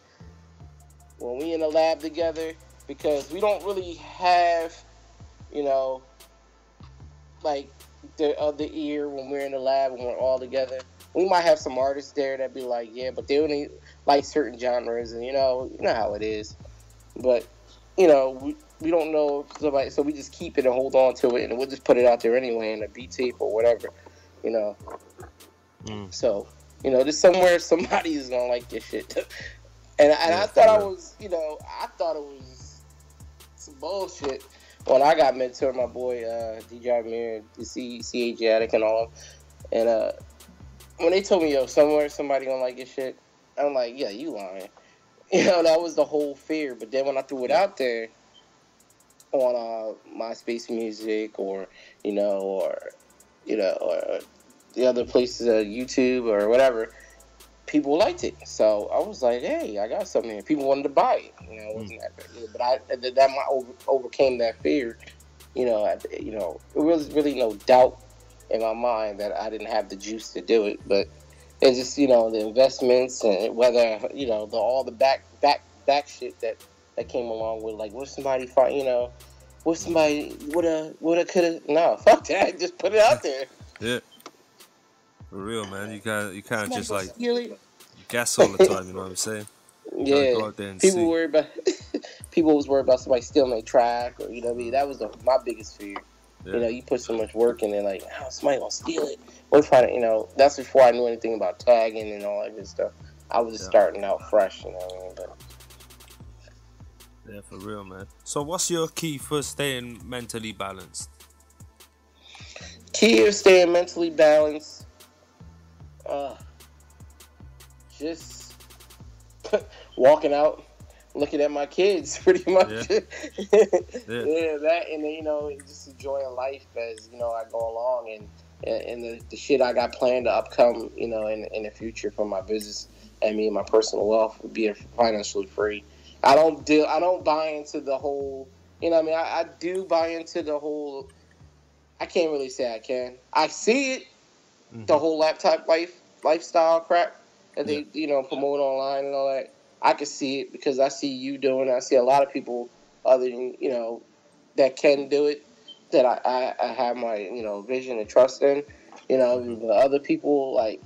when we in the lab together, because we don't really have, like the other ear when we're in the lab, when we're all together. We might have some artists there that be like, yeah, but they only like certain genres, and you know how it is. But we don't know if somebody, so we just keep it and hold on to it, and we'll just put it out there anyway in a beat tape or whatever, So, there's somewhere somebody is gonna like this shit. And I thought I was, I thought it was some bullshit when I got mentored, my boy DJ Amir, the CAG Addict and all. And when they told me, yo, somewhere somebody gonna like this shit, I'm like, yeah, you lying. That was the whole fear. But then when I threw it out there on MySpace Music or the other places, YouTube or whatever, people liked it. So I was like, hey, I got something here. People wanted to buy it. It wasn't that, but overcame that fear. It was really no doubt in my mind that I didn't have the juice to do it. But it's just, the investments and whether, all the back shit that came along with, like, what somebody find, what somebody woulda coulda. No, fuck that. Just put it out there. Yeah. For real, man. You can't just like guess all the time. You know what I'm saying? Yeah. Go out there and people worry about. People was worried about somebody stealing their track, or what I mean. That was my biggest fear. Yeah. You put so much work in it, like, how somebody gonna steal it? What if I, that's before I knew anything about tagging and all that good stuff. I was just starting out fresh, But yeah, for real, man. So, what's your key for staying mentally balanced? Key of staying mentally balanced. Just walking out, looking at my kids, pretty much. Yeah, that, and just enjoying life as I go along, and the shit I got planned to upcome, in the future for my business and me and my personal wealth, being financially free. I don't buy into the whole, I do buy into the whole. I can't really say I can. I see it. The whole laptop lifestyle crap that they promote online and all that. I can see it because I see you doing it. I see a lot of people other than that can do it, that I have my vision and trust in. The other people, like,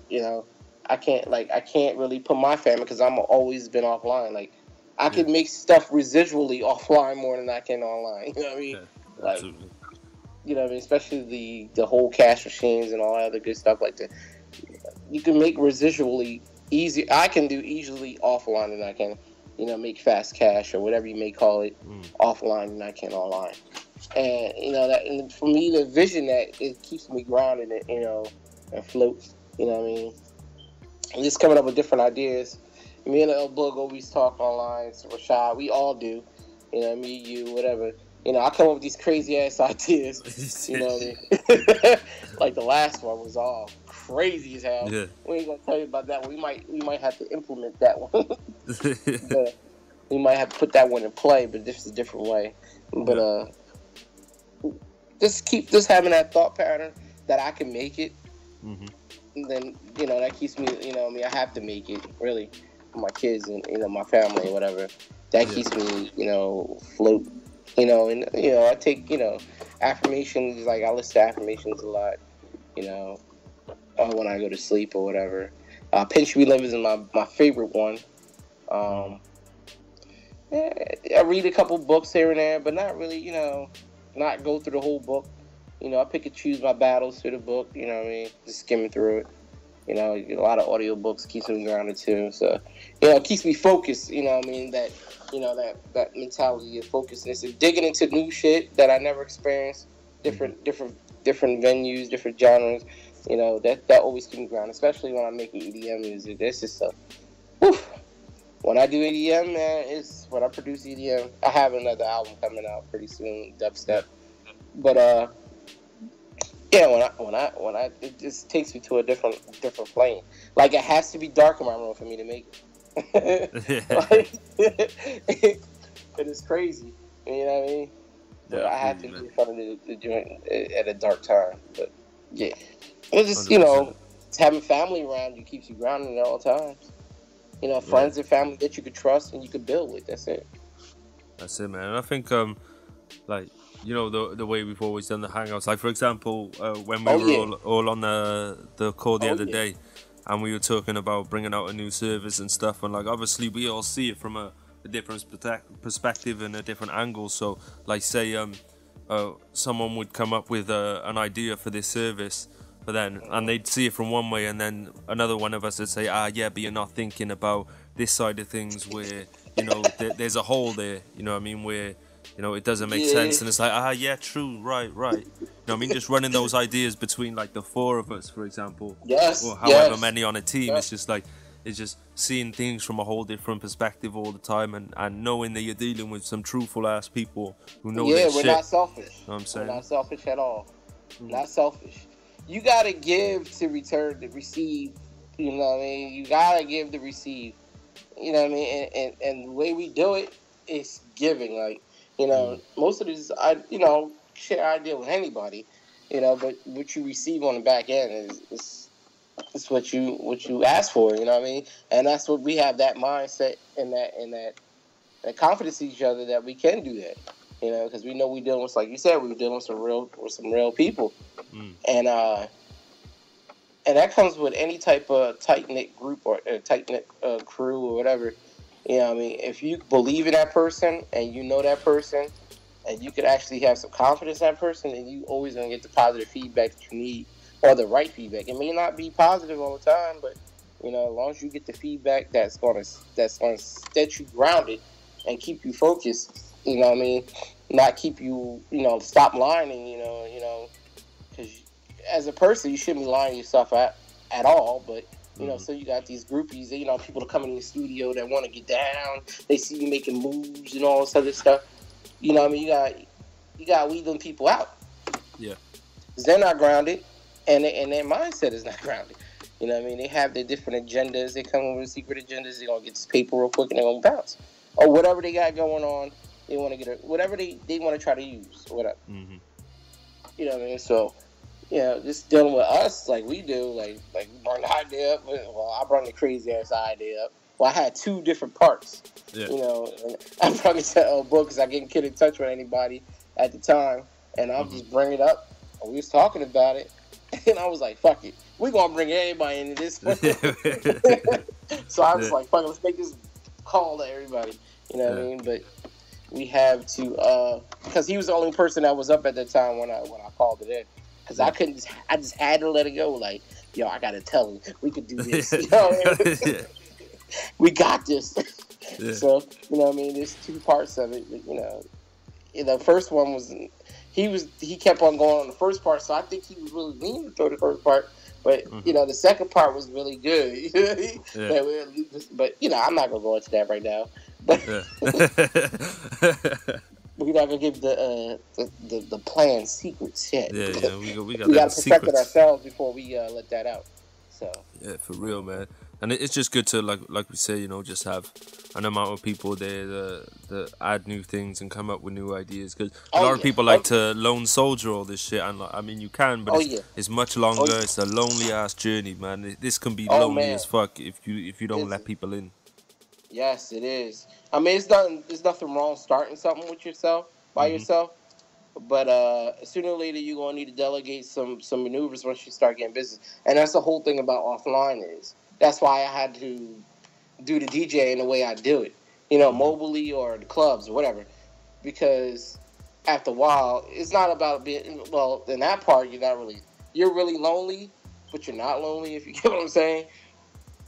I can't really put my family, because I'm always been offline. Like, I can make stuff residually offline more than I can online. You know what I mean? Yeah, absolutely. Especially the whole cash machines and all that other good stuff like that. You can make residually easy. I can do easily offline than I can, make fast cash or whatever you may call it offline than I can online. And and for me, the vision that it keeps me grounded, and float. You know what I mean? And just coming up with different ideas. Me and El Bug always talk online. So Rashad, we all do. Me, you, whatever. I come up with these crazy ass ideas. Like the last one was all crazy as hell. Yeah. We ain't gonna tell you about that one. We might have to implement that one. We might have to put that one in play, but this is a different way. But just keep having that thought pattern that I can make it. And then that keeps me. I have to make it really for my kids and my family or whatever. That keeps me float. And I take affirmations. Like I listen to affirmations a lot. When I go to sleep or whatever. Pinch Me Live is my favorite one. I read a couple books here and there, but not really, not go through the whole book. I pick and choose my battles through the book, just skimming through it. A lot of audio books keeps me grounded too. So, it keeps me focused, that mentality of focusness and digging into new shit that I never experienced, different venues, different genres. That always keeps me grounded, especially when I'm making EDM music. That's just so, when I do EDM, man, it's when I produce EDM. I have another album coming out pretty soon, dubstep. But when I it just takes me to a different plane. Like it has to be dark in my room for me to make it. It is crazy. You know what I mean? So I have to be in front of the joint at a dark time. But yeah. It's just, having family around you keeps you grounded at all times. Friends and family that you could trust and you could build with. That's it. That's it, man. And I think, the way we've always done the hangouts. Like, for example, when we were all on the call the other day, and we were talking about bringing out a new service and stuff. And, like, obviously we all see it from a different perspective and a different angle. So, like, say someone would come up with an idea for this service, and they'd see it from one way, and then another one of us would say, but you're not thinking about this side of things where, there's a hole there, where, it doesn't make sense, and it's like, true, right. Just running those ideas between, like, the four of us, for example, or however many on a team, it's just like, it's just seeing things from a whole different perspective all the time, and knowing that you're dealing with some truthful ass people who know their shit. Yeah, we're not selfish. You know what I'm saying? We're not selfish at all. Not selfish. You gotta give to return to receive. You know what I mean? You gotta give to receive. You know what I mean? And the way we do it is giving. Like, most of this, share idea with anybody. But what you receive on the back end is what you ask for. You know what I mean? And that's what we have, that mindset and that confidence in each other that we can do that. Because we know we're dealing with, like you said, we're dealing with some real people, and that comes with any type of tight knit group or tight knit crew or whatever. I mean, if you believe in that person and you know that person, and you could actually have some confidence in that person, then you always gonna get the positive feedback that you need, or the right feedback. It may not be positive all the time, but as long as you get the feedback that's gonna set you grounded and keep you focused. You know what I mean? Not keep you, stop lying, because as a person, you shouldn't be lying to yourself at all. But, so you got these groupies, people that come in the studio that want to get down. They see you making moves and all this other stuff. You know what I mean? You got to weed them people out. Yeah. Because they're not grounded, and their mindset is not grounded. You know what I mean? They have their different agendas. They come over with secret agendas. They're going to get this paper real quick and they're going to bounce. Or whatever they got going on. They want to get whatever they want to try to use, whatever. Mm-hmm. You know what I mean? So, just dealing with us like we do, like we brought the idea up. Well, I brought the crazy ass idea up. Well, I had two different parts. Yeah. And I brought it to a book because I didn't get in touch with anybody at the time, and I'll just bring it up. And we was talking about it, and I was like, "Fuck it, we're gonna bring everybody into this." So I was like, "Fuck it, let's make this call to everybody." You know what I mean? But we have to, because he was the only person that was up at the time when I called it in. Because I just had to let it go. Like, I gotta tell him we could do this. We got this. Yeah. So, there's two parts of it. The first one was he kept on going on the first part, so I think he was really leaning toward the first part. But the second part was really good. But I'm not gonna go into that right now. But we're not gonna give the plan secrets yet. Yeah, we got to protect it ourselves before we let that out. So for real, man. And it's just good to like we say, just have an amount of people there that add new things and come up with new ideas. Because a lot of people like to lone soldier all this shit, and you can, but it's much longer. It's a lonely ass journey, man. This can be lonely as fuck if you don't let people in. Yes, it is. I mean, there's nothing wrong starting something with yourself, by yourself. But sooner or later, you're gonna need to delegate some maneuvers once you start getting business. And that's the whole thing about offline is that's why I had to do the DJ in the way I do it, mobily or the clubs or whatever, because after a while, it's not about being in that part. You're really lonely, but you're not lonely, if you get what I'm saying,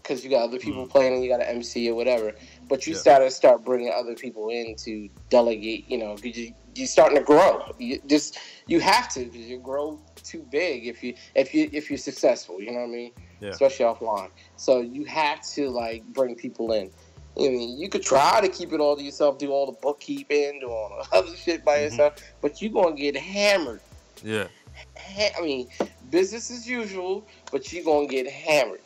because you got other people playing and you got an MC or whatever. But you start bringing other people in to delegate. You're starting to grow. You have to, because you grow too big if you're successful. You know what I mean? Yeah. Especially offline. So you have to bring people in. I mean, you could try to keep it all to yourself, do all the bookkeeping, do all the other shit by yourself, but you're gonna get hammered. Yeah. I mean, business as usual, but you're gonna get hammered.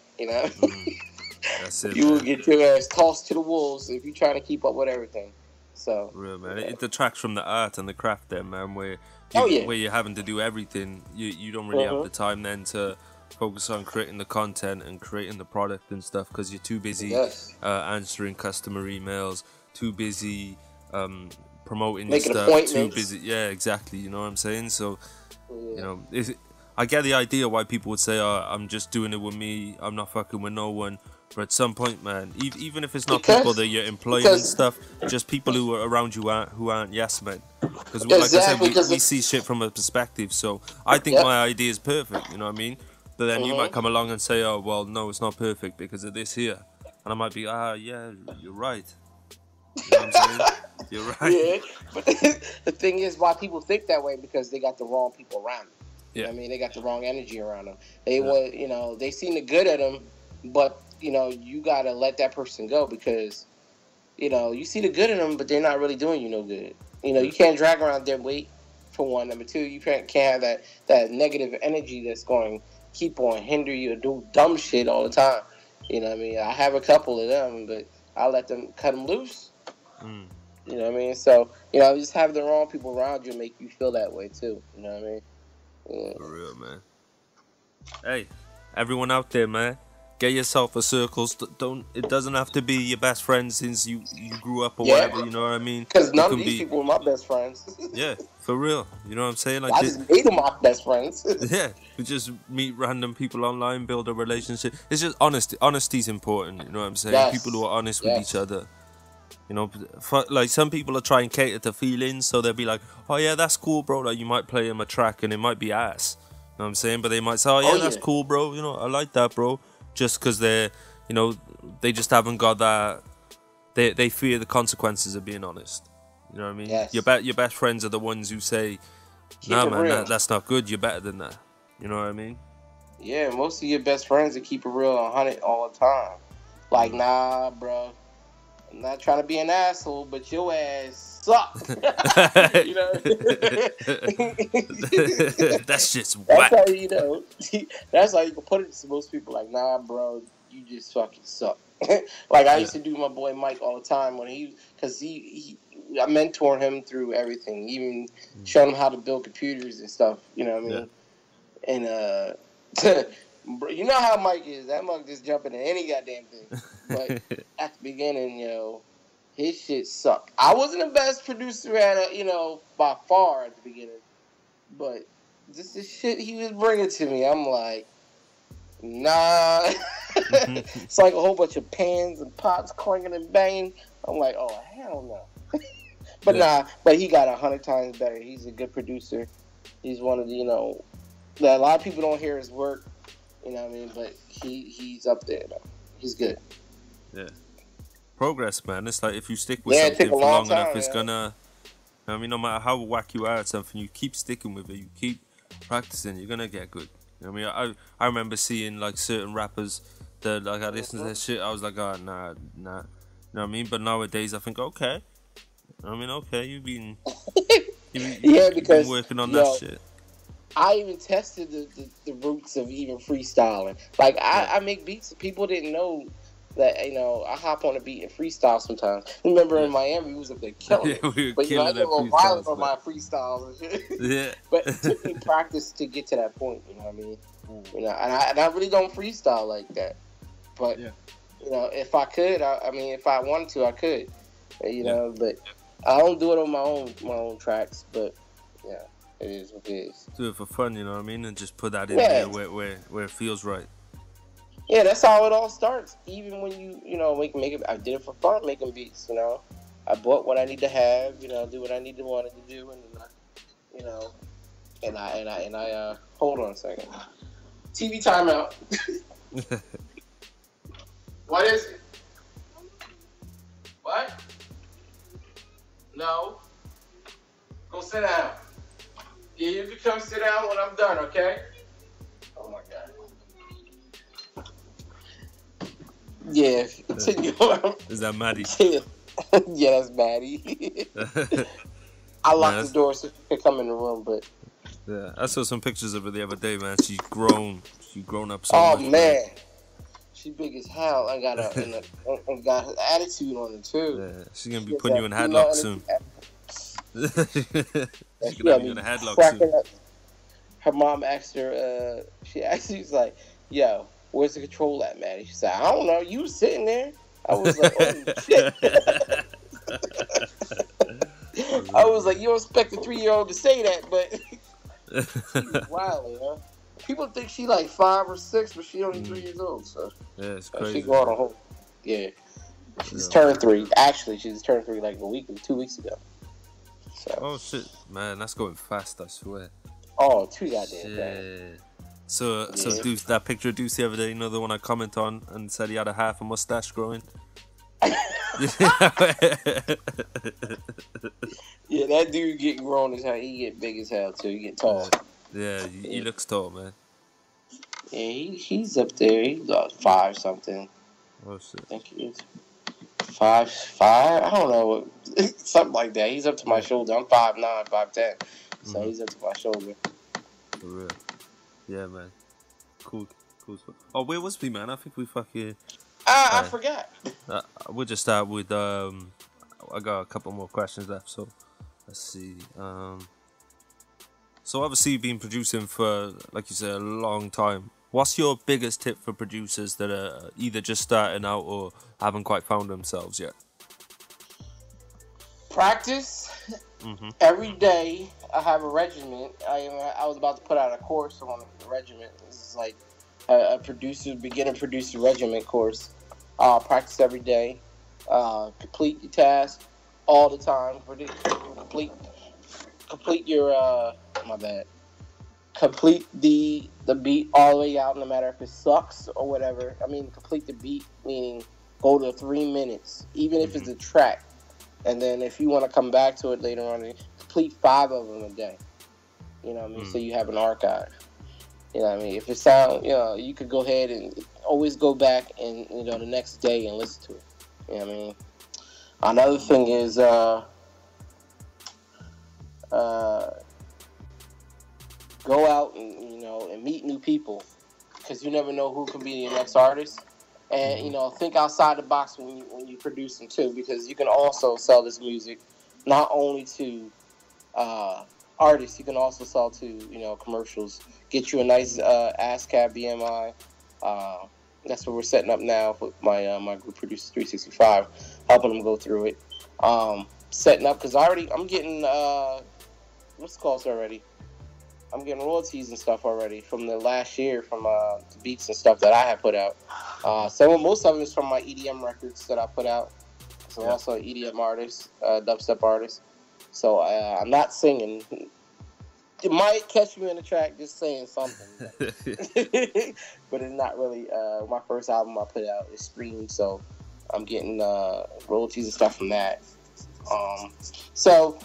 That's it. You will get your ass tossed to the wolves if you're trying to keep up with everything. So, real man, it detracts from the art and the craft, there, man. Where you're having to do everything, you don't really have the time then to focus on creating the content and creating the product and stuff, because you're too busy answering customer emails, too busy promoting your stuff, too busy. Yeah, exactly. You know what I'm saying? So, I get the idea why people would say, "Oh, I'm just doing it with me. I'm not fucking with no one." But at some point, man, even if it's not people that you're employing and stuff, just people who are around you who aren't yes men. Because like I said, we see shit from a perspective. So I think my idea is perfect. You know what I mean? But then you might come along and say, "Oh, well, no, it's not perfect because of this here," and I might be, yeah, you're right. You know what I'm saying? You're right. Yeah, but the thing is, why people think that way, because they got the wrong people around them. Yeah. You know what I mean, they got the wrong energy around them. They want, they seen the good at them, but you gotta let that person go, because you see the good in them, but they're not really doing you no good. You can't drag around their weight, for one. Number two, you can't have that negative energy that's going to keep on hinder you or do dumb shit all the time. You know what I mean? I have a couple of them, but I let them cut them loose. You know what I mean? So, just have the wrong people around you make you feel that way too. You know what I mean? Yeah. For real, man. Hey, everyone out there, man, get yourself a circle. It doesn't have to be your best friend since you grew up or whatever. You know what I mean? Because none of these people are my best friends. Yeah, for real. You know what I'm saying? Like, I just made them my best friends. Yeah, we just meet random people online, build a relationship. It's just honesty. Honesty's important. You know what I'm saying? Yes. People who are honest with each other. Like some people are trying to cater to feelings, so they'll be like, "Oh yeah, that's cool, bro." Like you might play them a track and it might be ass. You know what I'm saying? But they might say, "Oh yeah, that's cool, bro. I like that, bro." Just because they're, they just haven't got that. They fear the consequences of being honest. You know what I mean? Yes. Your best friends are the ones who say, "Nah, man, that's not good. You're better than that." You know what I mean? Yeah, most of your best friends will keep it real 100 all the time. Like, nah, bro. I'm not trying to be an asshole, but your ass sucks. That's just whack. That's how you can put it to most people. Like, nah, bro, you just fucking suck. Like I used to do my boy Mike all the time when I mentored him through everything, even showed him how to build computers and stuff. You know what I mean? And you know how Mike is. That mug just jumping in any goddamn thing. But at the beginning, his shit sucked. I wasn't the best producer at it, by far at the beginning. But just the shit he was bringing to me, I'm like, nah. It's like a whole bunch of pans and pots clanking and banging. I'm like, oh, hell no. But nah, but he got 100 times better. He's a good producer. He's one of the, that a lot of people don't hear his work. You know what I mean? But he's up there, though. He's good. Yeah. Progress, man. It's like if you stick with something for long enough, it's gonna... I mean, no matter how whack you are at something, you keep sticking with it, you keep practicing, you're gonna get good. I mean, I remember seeing, like, certain rappers that, like, I listened to their shit, I was like, oh, nah. You know what I mean? But nowadays, I think, okay. I mean, okay, you've been working on that shit. I even tested the roots of even freestyling. Like, I make beats. People didn't know that, I hop on a beat and freestyle sometimes. Remember in Miami, we was up there killing it. We were but, killing I get a little violent on my freestyles and shit. Yeah. But it took me practice to get to that point, you know what I mean? And I really don't freestyle like that. But, if I could, if I wanted to, I could. But I don't do it on my own tracks, but yeah, it is what it is. Do it for fun, you know what I mean, and just put that in there where it feels right. Yeah, that's how it all starts. Even when you know make it. I did it for fun, making beats. You know, I bought what I need to have. You know, do what I wanted to do, and you know, and I hold on a second. TV timeout. What is it? What? No. Go sit down. Yeah, you can come sit down when I'm done, okay? Oh my God. Yeah, continue on. Is that Maddie? Yeah, that's Maddie. I locked the door so she could come in the room, but yeah, I saw some pictures of her the other day, man. She's grown up so much. Oh man. She big as hell. I got got her attitude on her too. Yeah, she's gonna be putting you in a headlock soon. She's gonna have you in a headlock soon. Her mom asked her. She's like, "Yo, where's the control at, Maddie?" She said, "I don't know. You was sitting there." I was like, "Oh shit." I was like, "You don't expect a 3-year-old to say that, but she's wild, huh?" People think she like 5 or 6, but she only 3 years old. So yeah, it's crazy. She going on a whole. Yeah, she's turned 3. Actually, she's turned 3 like 2 weeks ago. So. Oh shit, man, that's going fast. I swear. Oh, too goddamn fast. So Deuce, that picture of Deuce the other day, you know, the one I comment on and said he had a half a mustache growing. Yeah, that dude get grown as hell. He get big as hell too. He get tall. Yeah, he looks tall, man. Yeah, he's up there. He's 5 something. Oh shit. I think he is 5. I don't know, something like that. He's up to my shoulder. I'm 5'9", 5'10", so he's up to my shoulder. For real. Yeah, man. Cool. Oh, where was we, man? I think we fucking. I forgot. We'll just start with I got a couple more questions left, so let's see. So obviously you've been producing for, like you said, a long time. What's your biggest tip for producers that are either just starting out or haven't quite found themselves yet? Practice. Every day I have a regiment. I was about to put out a course on the regiment. This is like a beginner producer regiment course. Practice every day. Complete your task all the time. Complete your complete the beat all the way out, no matter if it sucks or whatever. I mean, complete the beat, meaning go to 3 minutes, even if it's a track. And then if you want to come back to it later on, complete 5 of them a day. You know what I mean? So you have an archive. You know what I mean? If it sounds, you know, you could go ahead and always go back and, you know, the next day and listen to it. You know what I mean? Another thing is, go out and, you know, and meet new people, because you never know who can be your next artist. And, you know, think outside the box when you produce them too, because you can also sell this music not only to artists, you can also sell to, you know, commercials. Get you a nice ASCAP BMI. That's what we're setting up now with my group Producer 365, helping them go through it. Setting up, because I'm getting what's it called already? I'm getting royalties and stuff already from the last year from the beats and stuff that I have put out. Most of it is from my EDM records that I put out. So I'm also an EDM artist, dubstep artist. So I'm not singing. It might catch me in the track just saying something. But it's not really. My first album I put out is streamed, so I'm getting royalties and stuff from that. So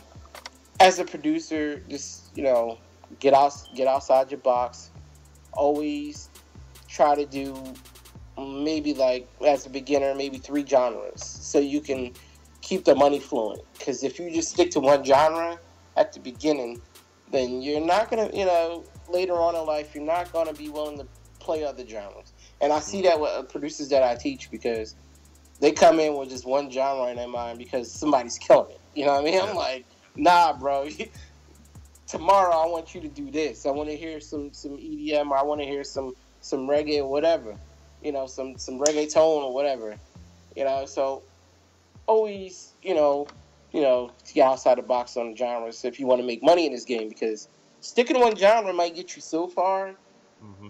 as a producer, just, you know, get outside your box. Always try to do maybe, like, as a beginner, maybe 3 genres, so you can keep the money flowing. Because if you just stick to one genre at the beginning, then you're not gonna, you know, later on in life, you're not gonna be willing to play other genres. And I see that with producers that I teach, because they come in with just one genre in their mind because somebody's killing it. You know what I mean? I'm like, nah, bro. Tomorrow I want you to do this. I want to hear some EDM. Or I want to hear some reggae or whatever. You know, some reggaeton or whatever. You know, so always, you know, get outside the box on the genres if you want to make money in this game, because sticking to one genre might get you so far. Mm-hmm.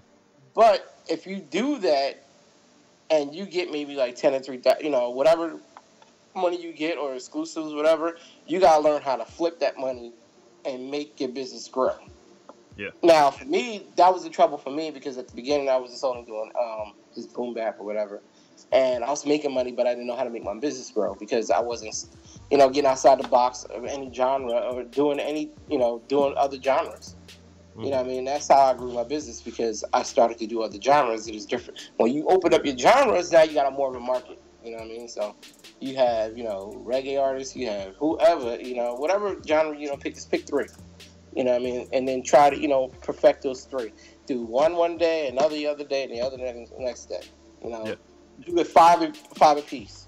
But if you do that and you get maybe like 10 or 3, whatever money you get or exclusives, whatever, you got to learn how to flip that money and make your business grow. Yeah. Now, for me, that was the trouble for me, because at the beginning I was just only doing just boom bap or whatever. And I was making money, but I didn't know how to make my business grow, because I wasn't, getting outside the box of any genre or doing doing other genres. Mm-hmm. You know what I mean? That's how I grew my business, because I started to do other genres. It is different. When you open up your genres, now you got more of a market. You know what I mean? So you have, reggae artists, you have whoever, whatever genre, pick 3. You know what I mean? And then try to, perfect those 3. Do one day, another the other day, and the other day the next day. Yeah. Do it 5 apiece.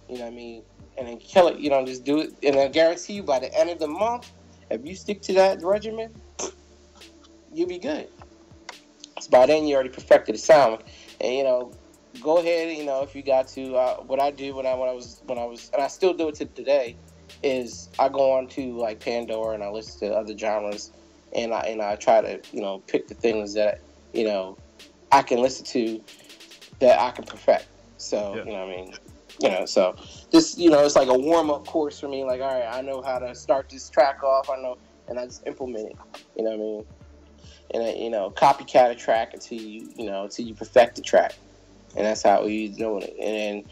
You know what I mean? And then kill it. Just do it. And I guarantee you, by the end of the month, if you stick to that regimen, you'll be good. So by then, you already perfected the sound. And go ahead. If you got to, what I do when I was, and I still do it to today, is I go on to like Pandora and I listen to other genres, and I try to pick the things that I can listen to that I can perfect. So yeah. you know what I mean. So this it's like a warm up course for me. Like, all right, I know how to start this track off. I know, and I just implement it. You know what I mean. And copycat a track until you perfect the track, and that's how we doing it. And then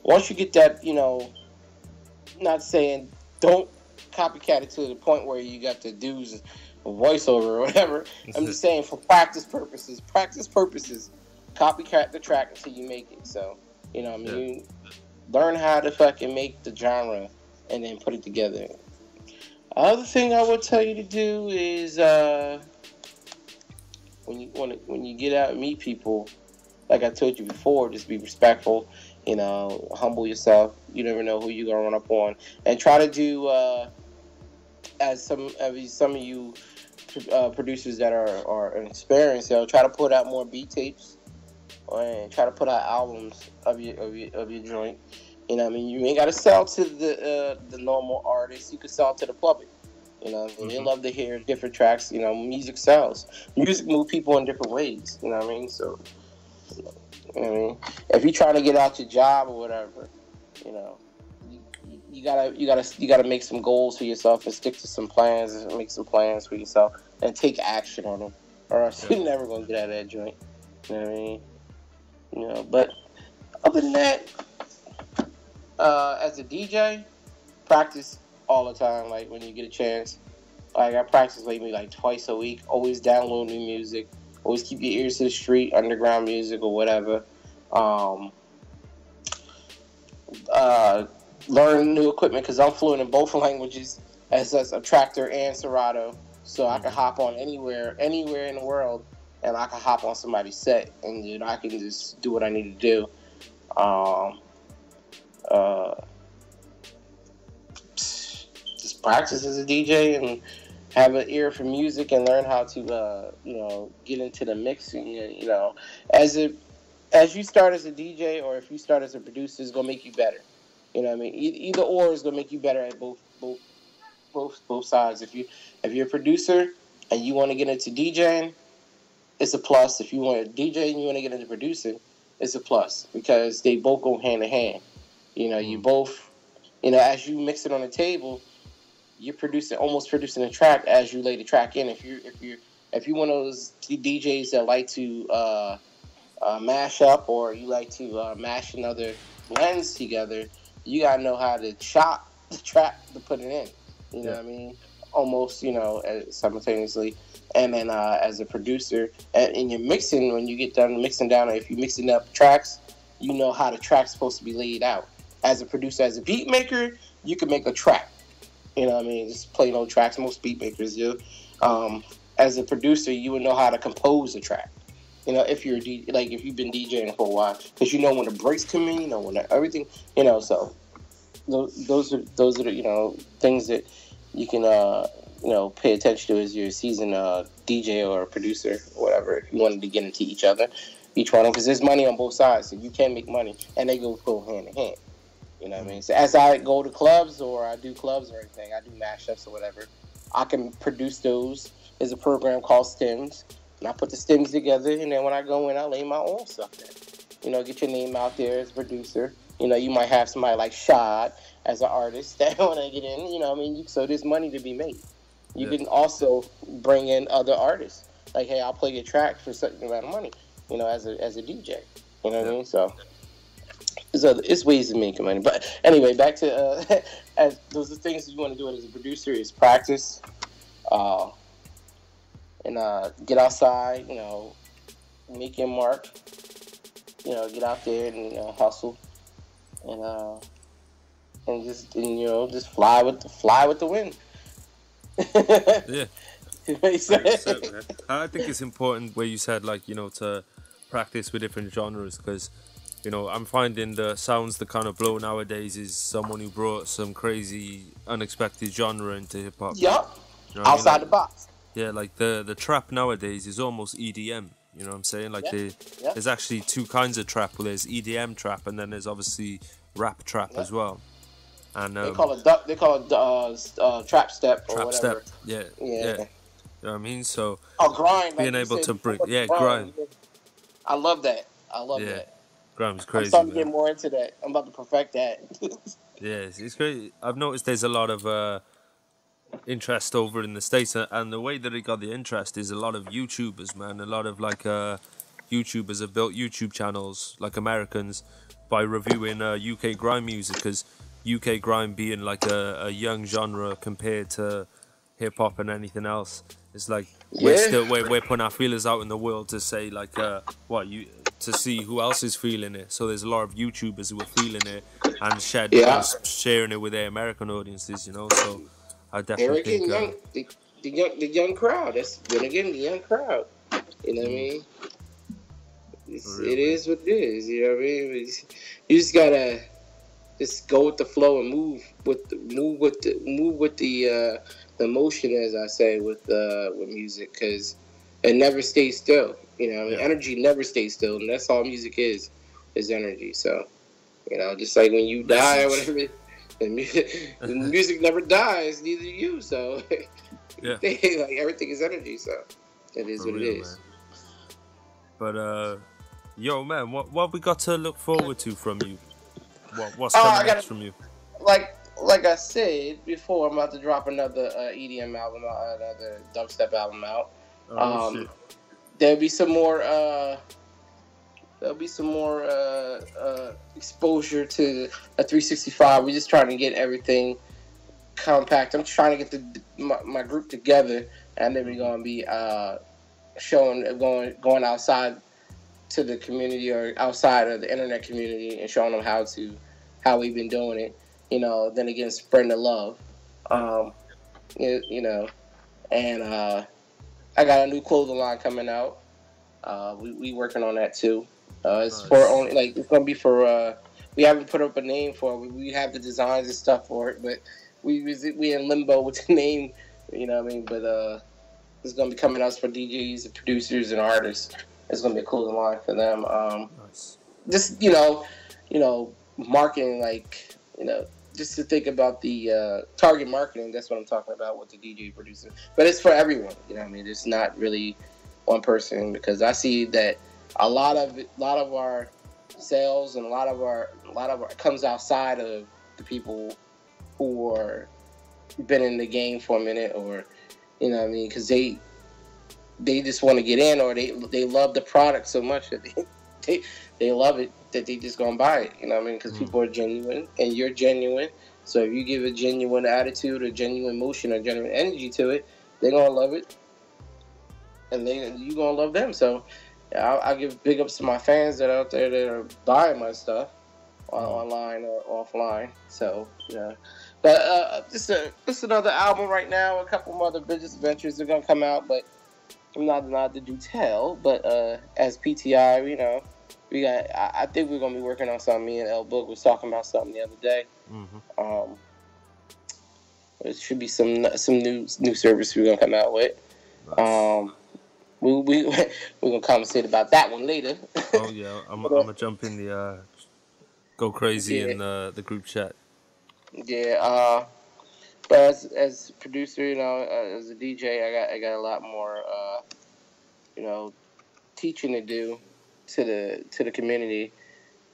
once you get that, not saying don't copycat it to the point where you got to do a voiceover or whatever. I'm just saying for practice purposes, copycat the track until you make it. So, learn how to fucking make the genre and then put it together. Other thing I would tell you to do is when you get out and meet people, like I told you before, just be respectful. Humble yourself. You never know who you're gonna run up on, and try to do as some of you producers that are experienced. Try to put out more beat tapes, and try to put out albums of your joint. You ain't gotta sell to the normal artists. You can sell to the public. Mm-hmm. They love to hear different tracks. Music sells. Music moves people in different ways. You know what I mean? So. If you're trying to get out your job or whatever, you gotta make some goals for yourself and stick to some plans and make some plans for yourself and take action on them, or else you're never gonna get out of that joint. You know what I mean? But other than that, as a DJ, practice all the time. Like when you get a chance, like I practice maybe like twice a week. Always download new music. Always keep your ears to the street, underground music or whatever. Learn new equipment, because I'm fluent in both languages as a tractor and Serato. So I can hop on anywhere in the world, and I can hop on somebody's set, and I can just do what I need to do. Just practice as a DJ and have an ear for music and learn how to, get into the mixing. As you start as a DJ or if you start as a producer, it's gonna make you better. You know what I mean? Either or is gonna make you better at both sides. If you're a producer and you want to get into DJing, it's a plus. If you want to DJ and you want to get into producing, it's a plus, because they both go hand in hand. You both, as you mix it on the table, you're almost producing a track as you lay the track in. If you're one of those DJs that like to mash up, or you like to mash another blends together, you gotta know how to chop the track to put it in. You know what I mean? Almost, simultaneously. And then as a producer, and in your mixing, when you get done mixing down, if you're mixing up tracks, you know how the track's supposed to be laid out. As a producer, as a beat maker, you can make a track. You know what I mean? Just plain old tracks. Most beat makers do. As a producer, you would know how to compose a track. If you're if you've been DJing for a while, because you know when the breaks come in, when everything, So those are the things that you can pay attention to as you're a seasoned DJ or a producer or whatever. If you wanted to get into each one, because there's money on both sides, so you can make money, and they go hand in hand. You know what I mean? So as I go to clubs or I do clubs or anything, I do mashups or whatever, I can produce those. There's a program called Stems, and I put the stems together, and then when I go in, I lay my own stuff in. You know, get your name out there as a producer. You know, you might have somebody like Shad as an artist that want to get in. You know what I mean? So there's money to be made. You can also bring in other artists. Like, hey, I'll play your track for a certain amount of money, you know, as a DJ. You know what I mean? So it's ways to make money. But anyway, back to as those are things you want to do as a producer is practice, and get outside. You know, make your mark. You know, get out there and hustle, and just just fly with the wind. Yeah. I think it's important where you said to practice with different genres, because I'm finding the sounds that kind of blow nowadays is someone who brought some crazy unexpected genre into hip hop. Yup. Outside the box. Yeah, like the trap nowadays is almost EDM. You know what I'm saying? Like there's actually two kinds of trap. Well, there's EDM trap, and then there's obviously rap trap as well. And they call it trap step or whatever. Trap step. Yeah. You know what I mean? So grind. Being able to bring grind. I love that. I love that. Grind's crazy. I'm starting to get more into that. I'm about to perfect that. Yeah, it's crazy. I've noticed there's a lot of interest over in the States, and the way that it got the interest is a lot of YouTubers, man. A lot of YouTubers have built YouTube channels, like Americans, by reviewing UK grime music, because UK grime being like a young genre compared to hip hop and anything else. It's like we're putting our feelers out in the world to say to see who else is feeling it. So there's a lot of YouTubers who are feeling it and sharing it with their American audiences. So I definitely think the young crowd. That's then again the young crowd. You know what I mean? It is what it is. You know what I mean? You just gotta just go with the flow and move with the emotion, as I say, with music, because it never stays still. You know, energy never stays still, and that's all music is energy. So, just like when you die or whatever, the music never dies, neither do you. So, like everything is energy. So, it is what it is. Man. But yo, man, what we got to look forward to from you? What's coming next from you? Like I said before, I'm about to drop another EDM album out, another dubstep album out. There'll be some more. Exposure to a 365. We're just trying to get everything compact. I'm trying to get my group together, and then we're gonna be going outside to the community or outside of the internet community and showing them how we've been doing it. Then again, spreading the love. And I got a new clothing line coming out. We working on that too. It's for only it's gonna be for. We haven't put up a name for it. We have the designs and stuff for it, but we in limbo with the name. You know what I mean? But it's gonna be coming out for DJs and producers and artists. It's gonna be a clothing line for them. Just marketing, just to think about the target marketing. That's what I'm talking about with the DJ producer. But it's for everyone. You know what I mean? It's not really one person, because I see that a lot of our sales and a lot of our comes outside of the people who are been in the game for a minute, or you know what I mean, because they just want to get in, or they love the product so much that they love it that they just gonna buy it. You know what I mean? Because people are genuine and you're genuine. So if you give a genuine attitude, a genuine emotion, or genuine energy to it, they're gonna love it, and you gonna love them. So I give big ups to my fans that are out there that are buying my stuff online or offline. So but just another album right now. A couple of other business ventures are gonna come out, but I'm not allowed to do tell. But as PTI, we got. I think we're gonna be working on something. Me and L Book was talking about something the other day. Mm-hmm. It should be some new service we're gonna come out with. Nice. We're gonna conversate about that one later. Oh yeah, I'm gonna jump in the go crazy in the group chat. Yeah. But as producer, as a DJ, I got a lot more, teaching to do to the community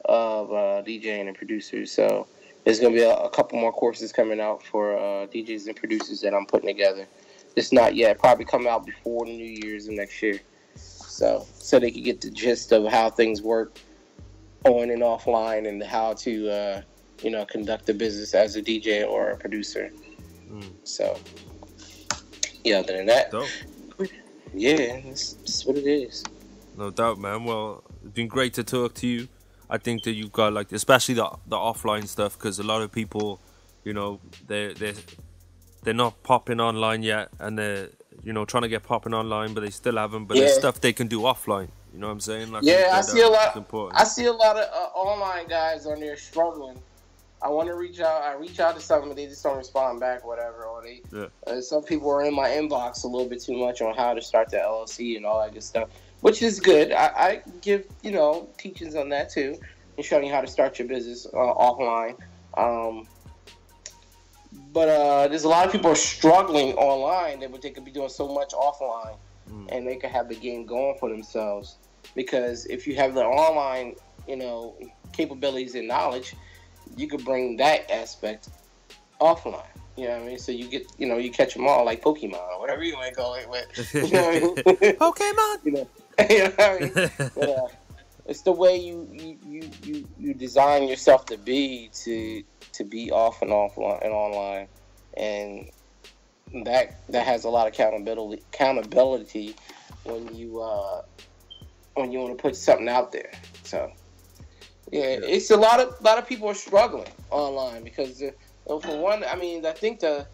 of DJing and producers. So there's gonna be a couple more courses coming out for DJs and producers that I'm putting together. It's not yet. Probably come out before the New Year's of next year. So they can get the gist of how things work on and offline, and how to conduct the business as a DJ or a producer. So yeah, other than that, dope. Yeah, that's what it is. No doubt, man. Well, it's been great to talk to you. I think that you've got, like, especially the offline stuff, because a lot of people, they're not popping online yet, and they're trying to get popping online, but they still haven't. But there's stuff they can do offline. You know what I'm saying? Like, I see a lot. I see a lot of online guys on there struggling. I want to reach out. I reach out to some, but they just don't respond back, whatever. Or some people are in my inbox a little bit too much on how to start the LLC and all that good stuff, which is good. I give teachings on that too, and showing you how to start your business offline. But there's a lot of people are struggling online that they could be doing so much offline, and they could have the game going for themselves. Because if you have the online, capabilities and knowledge, you could bring that aspect offline. You know what I mean? So you get, you catch them all like Pokemon or whatever you want to call it. With, you know what I mean? Pokemon. You know what I mean? But, it's the way you design yourself to be be off and offline and online, and that has a lot of accountability when you want to put something out there. So it's a lot of people are struggling online because for one, I mean, I think the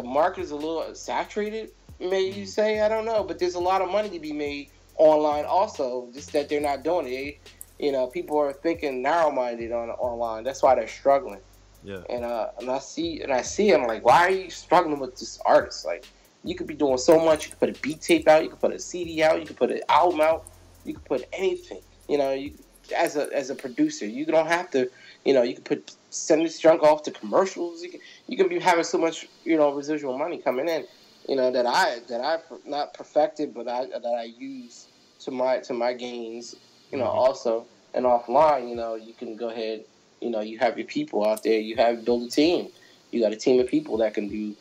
market is a little saturated. Maybe you say, I don't know, but there's a lot of money to be made online also, just that they're not doing it. People are thinking narrow-minded online. That's why they're struggling. Yeah. And I see, I'm like, why are you struggling with this artist? Like, you could be doing so much. You could put a beat tape out. You could put a CD out. You could put an album out. You could put anything. As a producer, you don't have to. You could send this junk off to commercials. You can be having so much, residual money coming in. That I not perfected, but that I use to my gains. Also, and offline. You can go ahead. You have your people out there. You build a team. You got a team of people that can do,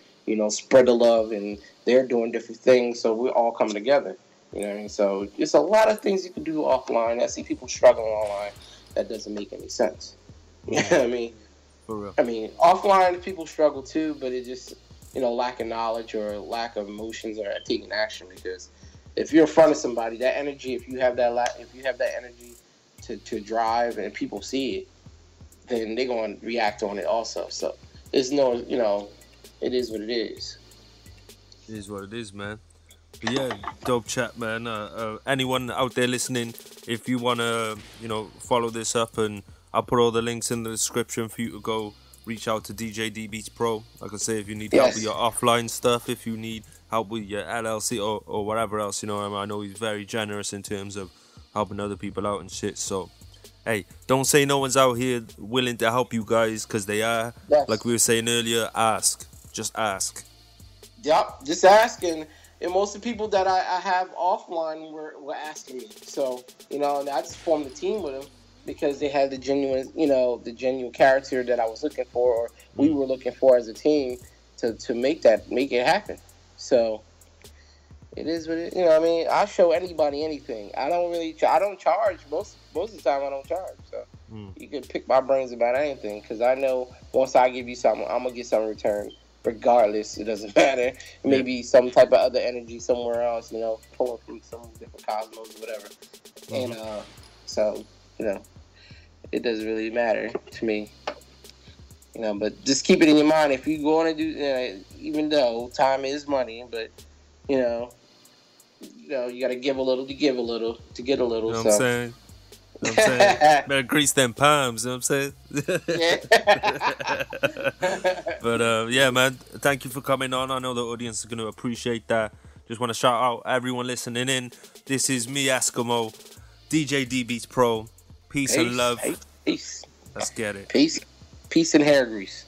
spread the love, and they're doing different things. So we're all coming together. You know what I mean? So there's a lot of things you can do offline. I see people struggling online. That doesn't make any sense. You know what I mean? For real. I mean, offline people struggle too, but it just, lack of knowledge or lack of emotions or taking action. Because if you're in front of somebody, that energy, if you have that energy to drive and people see it, then they're going to react on it also. So there's no, it is what it is. It is what it is, man. But yeah, dope chat, man. Anyone out there listening, if you want to, follow this up, and I'll put all the links in the description for you to go reach out to DJ DBeatzPro. Like I say, if you need help with your offline stuff, if you need help with your LLC or whatever else, I know he's very generous in terms of helping other people out and shit. So, hey, don't say no one's out here willing to help you guys, because they are. Yes. Like we were saying earlier, ask. Just ask. Yep, just ask. And most of the people that I have offline were asking me. So, and I just formed a team with them because they had the genuine character that I was looking for, or we were looking for as a team to make it happen. So it is what it. I mean, I show anybody anything. I don't charge most of the time. I don't charge. So you can pick my brains about anything, because I know once I give you something, I'm gonna get some return. Regardless, it doesn't matter. Maybe some type of other energy somewhere else, pulling from some different cosmos or whatever. And so, it doesn't really matter to me. But just keep it in your mind. If you want to do, even though time is money, but you got to give a little to give a little to get a little. You know what I'm saying? Better grease them palms, you know what I'm saying? But yeah, man, thank you for coming on. I know the audience is going to appreciate that. Just want to shout out everyone listening in. This is me, Esskimo, DJ DBeatzPro. Peace and love. Peace. Let's get it. Peace and hair grease.